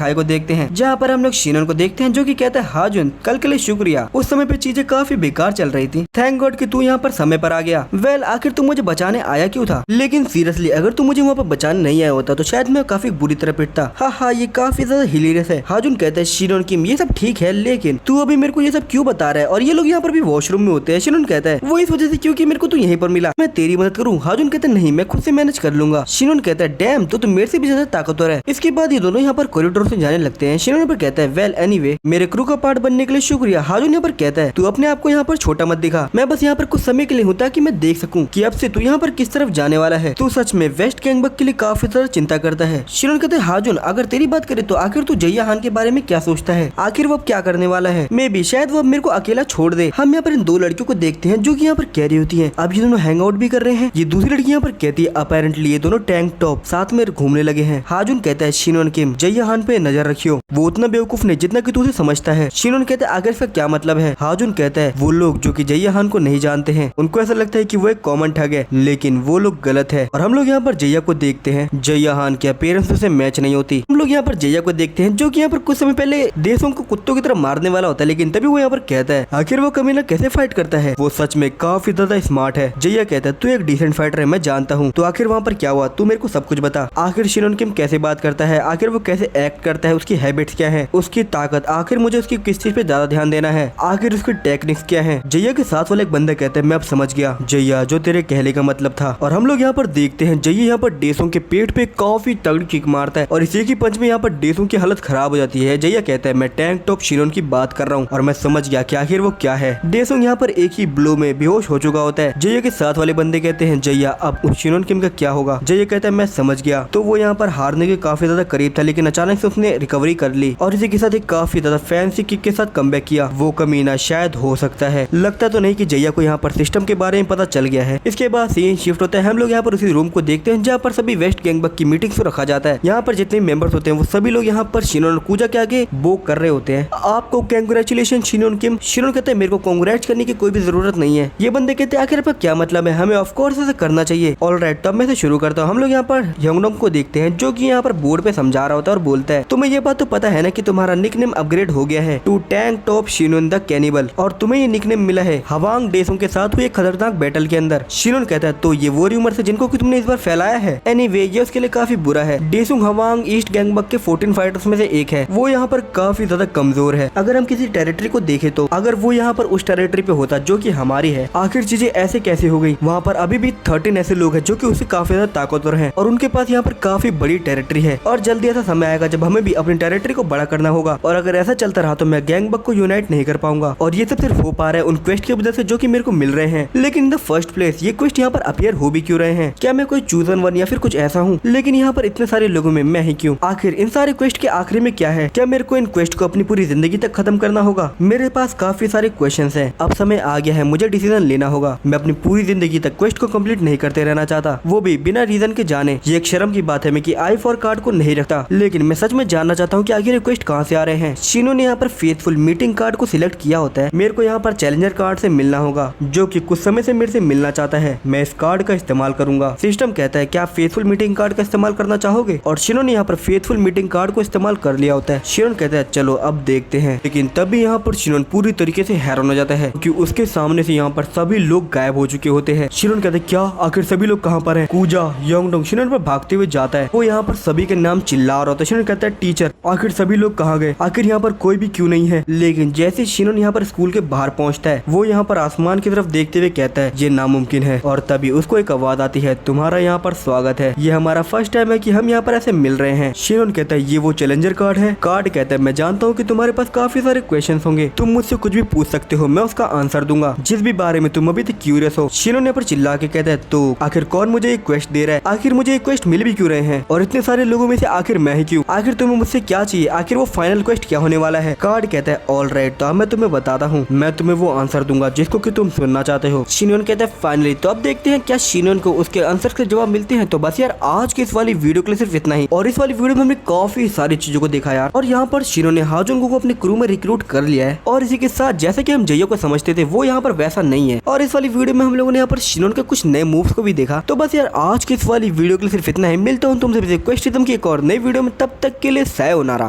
हाई को देखते हैं जहाँ पर हम लोग शिनोन को देखते हैं जो कि कहता है हाजुन कल के लिए शुक्रिया, उस समय पे चीजें काफी बेकार चल रही थी, थैंक गॉड कि तू यहाँ पर समय पर आ गया। वेल आखिर तू मुझे बचाने आया क्यों था? लेकिन सीरियसली अगर तू मुझे वहाँ पर बचाने नहीं आया होता तो शायद मैं काफी बुरी तरह पिटता। हाँ ये काफी ज्यादा हिलेरियस है। हाजुन कहता है शिनोन की ये सब ठीक है लेकिन तू अभी मेरे को ये सब क्यों बता रहा है? और ये लोग यहाँ पर भी वॉशरूम में होते हैं। शिनोन कहता है वो इस वजह से क्योंकि मेरे को तू यहीं पर मिला, मैं तेरी मदद करूँ? हाजुन कहता है नहीं मैं खुद से मैनेज कर लूंगा। शिनोन कहता है डैम तो तुम मेरे से भी ज्यादा ताकतवर है। इसके बाद ये दोनों यहाँ पर कॉरिडोर से जाने लगते हैं। शिनोन पर कहता है वेल एनीवे मेरे क्रू का पार्ट बनने के लिए शुक्रिया। हाजुन यहाँ पर कहता है तू अपने आप को यहाँ पर छोटा मत दिखा, मैं बस यहाँ पर कुछ समय के लिए हूँ ताकि मैं देख सकूँ कि अब से तू यहाँ पर किस तरफ जाने वाला है। तू सच में वेस्ट गैंगबक के लिए काफी ज्यादा चिंता करता है। शिनोन कहते हैं हाजुन अगर तेरी बात करे तो आखिर तू जैया हान के बारे में क्या सोचता है? आखिर वो अब क्या करने वाला है? मे भी शायद वो अब मेरे को अकेला छोड़ दे। हम यहाँ पर इन दो लड़कियों को देखते हैं जो कि यहाँ पर कह रही होती है अब ये दोनों हैंग आउट भी कर रहे हैं। ये दूसरी लड़की यहाँ पर कहती है अपेरेंटली ये दोनों टैंक टॉप साथ में घूमने लगे हैं। हाजुन कहता है शिनोन किम जैया हान पे नजर रखियो, वो उतना बेवकूफ नहीं जितना कि तू उसे समझता है। शिनोन कहता है आखिर इसका क्या मतलब है। हाजुन कहता है वो लोग जो कि जैया हान को नहीं जानते हैं उनको ऐसा लगता है कि वो एक कॉमन ठग है, लेकिन वो लोग गलत है। और हम लोग यहाँ पर जैया को देखते हैं। जैया हान के अपीयरेंस से मैच नहीं होती। हम लोग यहाँ पर जैया को देखते हैं जो कि यहाँ पर कुछ समय पहले देशों को कुत्तों की तरह मारने वाला होता है, लेकिन तभी वो यहाँ पर कहता है आखिर वो कमीना कैसे फाइट करता है, वो सच में काफी ज्यादा स्मार्ट है। जैया कहता है तू एक डिसेंट फाइटर है, मैं जानता हूँ, तो आखिर वहाँ पर क्या हुआ, तू मेरे को सब कुछ बता। आखिर शिनोन किम कैसे बात करता है, आखिर वो कैसे एक्ट करता है, उसकी हैबिट्स क्या है, उसकी ताकत, आखिर मुझे उसकी किस चीज पे ज्यादा ध्यान देना है, आखिर उसकी टेक्निक्स क्या है। जैया के साथ वाला एक बंदा कहता है मैं अब समझ गया जैया, जो तेरे कहने का मतलब था। और हम लोग यहाँ पर देखते हैं जैया यहाँ पर डेसों के पेट पे काफी तगड़ी किक मारता है और इसी की पंच में यहाँ पर डेसों की हालत खराब हो जाती है। जैया कहता है मैं टैंक टॉप शिनोन की बात कर रहा हूँ और मैं समझ गया कि आखिर वो क्या है। डेसोंग यहाँ पर एक ही ब्लो में बेहोश हो चुका होता है। जैया के साथ वाले बंदे कहते हैं जैया अब उस शिनोन किम का क्या होगा। जैया कहता है मैं समझ गया। तो वो यहाँ पर हारने के काफी ज्यादा करीब था, लेकिन अचानक से उसने रिकवरी कर ली और इसी के साथ एक काफी ज्यादा फैंसी किक के साथ कमबैक किया। वो कमीना शायद हो सकता है, लगता तो नहीं कि जैया को यहाँ पर सिस्टम के बारे में पता चल गया है। इसके बाद सीन शिफ्ट होता है। हम लोग यहाँ पर उसी रूम को देखते हैं जहाँ पर सभी वेस्ट गैंगबक की मीटिंग्स को रखा जाता है। यहाँ पर जितने मेंबर्स होते हैं वो सभी लोग यहाँ पर शिनोन और कूजा के आगे वो कर रहे होते हैं। आपको कांग्रेचुलेशन शिनोन किम। शिनोन कहते हैं मेरे को कांग्रेट करने की कोई भी जरूरत नहीं है। ये बंदे कहते हैं आखिर आपका क्या मतलब है, हमें ऑफ कोर्स ऐसा करना चाहिए। ऑलराइट, तब मैं से शुरू करता हूँ। हम लोग यहाँ पर यंगडोंग को देखते हैं जो कि यहाँ पर बोर्ड पे समझा रहा होता है और बोलता है तुम्हें ये बात तो पता है ना कि तुम्हारा निकनेम अपग्रेड हो गया है टू टैंक टॉप शिनोन द कैनिबल, और तुम्हें ये निकनेम मिला है हवांग डेसों के साथ हुए खतरनाक बैटल के अंदर। शिनोन कहता है तो ये वो रूमर है जिनको कि तुमने इस बार फैलाया है। एनीवे ये उसके लिए काफी बुरा है। डेसुंग हवांग ईस्ट गैंगबक के 14 फाइटर्स में से एक है। वो यहाँ पर काफी ज्यादा कमजोर है। अगर हम किसी टेरिटरी को देखें तो अगर वो यहाँ पर उस टेरिटरी पे होता जो कि हमारी है, आखिर चीजें ऐसे कैसे हो गई। वहाँ पर अभी भी 13 ऐसे लोग हैं जो कि उससे काफी ज्यादा ताकतवर हैं और उनके पास यहाँ पर काफी बड़ी टेरिटरी है। और जल्दी ऐसा समय आएगा जब हमें भी अपनी टेरिटरी को बड़ा करना होगा, और अगर ऐसा चलता रहा तो मैं गैंगबक को यूनाइट नहीं कर पाऊंगा। और ये सब सिर्फ हो पा रहा है उन क्वेस्ट की वजह से जो कि मेरे को मिल रहे हैं। लेकिन इन द फर्स्ट प्लेस ये क्वेस्ट यहाँ पर अपीयर हो भी क्यों रहे हैं? क्या मैं कोई चूजन वन या फिर कुछ ऐसा हूँ? लेकिन यहाँ पर इतने सारे लोगों में मैं ही क्यों? आखिर इन सारे क्वेस्ट के आखिरी में क्या है? क्या मेरे को इन क्वेस्ट को अपनी पूरी जिंदगी तक खत्म करना होगा? मेरे पास काफी सारे क्वेश्चंस हैं। अब समय आ गया है, मुझे डिसीजन लेना होगा। मैं अपनी पूरी जिंदगी तक क्वेस्ट को कंप्लीट नहीं करते रहना चाहता, वो भी बिना रीजन के जाने। ये एक शर्म की बात है मैं कि आई फॉर कार्ड को नहीं रखता, लेकिन मैं सच में जानना चाहता हूँ कि आखिर ये क्वेस्ट कहाँ से आ रहे हैं। शिनो ने यहाँ पर फेथफुल मीटिंग कार्ड को सिलेक्ट किया होता है। मेरे को यहाँ पर चैलेंजर कार्ड से मिलना होगा जो कि कुछ समय से मेरे से मिलना चाहता है। मैं इस कार्ड का इस्तेमाल करूंगा। सिस्टम कहता है क्या आप फेथफुल मीटिंग कार्ड का इस्तेमाल करना चाहोगे? और शिनो ने यहाँ पर फेथफुल मीटिंग कार्ड को इस्तेमाल कर लिया होता है। शिनो कहता है चलो अब देखते हैं, लेकिन तभी यहाँ पर शिनो पूरी तरीके से हैरान हो जाता है क्योंकि उसके सामने से यहाँ पर सभी लोग गायब हो चुके होते हैं। शिनो कहते हैं क्या आखिर सभी लोग कहाँ पर हैं? कूजा यंगडोंग शिनो पर भागते हुए जाता है। वो यहाँ पर सभी के नाम चिल्ला रहा होता है। शिनो कहता है टीचर आखिर सभी लोग कहाँ गए? आखिर यहाँ पर कोई भी क्यों नहीं है? लेकिन जैसे शिनो यहाँ पर स्कूल के बाहर पहुँचता है वो यहाँ पर आसमान की तरफ देखते हुए कहता है ये नामुमकिन है। और तभी उसको एक आवाज आती है तुम्हारा यहाँ पर स्वागत है, ये हमारा फर्स्ट टाइम है कि हम यहाँ पर ऐसे मिल रहे हैं। शिनोन कहता है ये वो चैलेंजर कार्ड है? कार्ड कहता है मैं जानता हूँ कि तुम्हारे पास काफी सारे क्वेश्चंस होंगे, तुम मुझसे कुछ भी पूछ सकते हो, मैं उसका आंसर दूंगा जिस भी बारे में तुम अभी तक क्यूरियस हो। शिनोन यहाँ पर चिल्ला के कहता है तो आखिर कौन मुझे एक क्वेस्ट दे रहा है? आखिर मुझे एक क्वेस्ट मिल भी क्यों रहे हैं? और इतने सारे लोगों में से आखिर मैं ही क्यों? आखिर तुम्हें मुझसे क्या चाहिए? आखिर वो फाइनल क्वेस्ट क्या होने वाला है? कार्ड कहता है ऑलराइट, तो अब मैं तुम्हें बताता हूँ, मैं तुम्हें वो आंसर दूंगा जिसको कि तुम सुनना चाहते हो। शिनोन कहता है फाइनली, तो अब देखते हैं क्या शिनोन को उसके आंसर के जवाब मिलते हैं। तो बस यार आज की इस वाली वीडियो के लिए सिर्फ इतना ही। और इस वाली वीडियो में हमने काफी सारी चीजों को देखा यार। और यहाँ पर शिनोन ने हाजुंग को अपने क्रू में रिक्रूट कर लिया है। और इसी के साथ जैसे कि हम जयो को समझते थे वो यहाँ पर वैसा नहीं है। और इस वाली वीडियो में हम लोगों ने यहाँ पर शिनोन के कुछ नए मूव्स को भी देखा। तो बस यार आज की इस वाली वीडियो के लिए सिर्फ इतना ही। मिलता हूँ तुमसे क्वेश्चन की एक और नई वीडियो में, तब तक के लिए सायोनारा।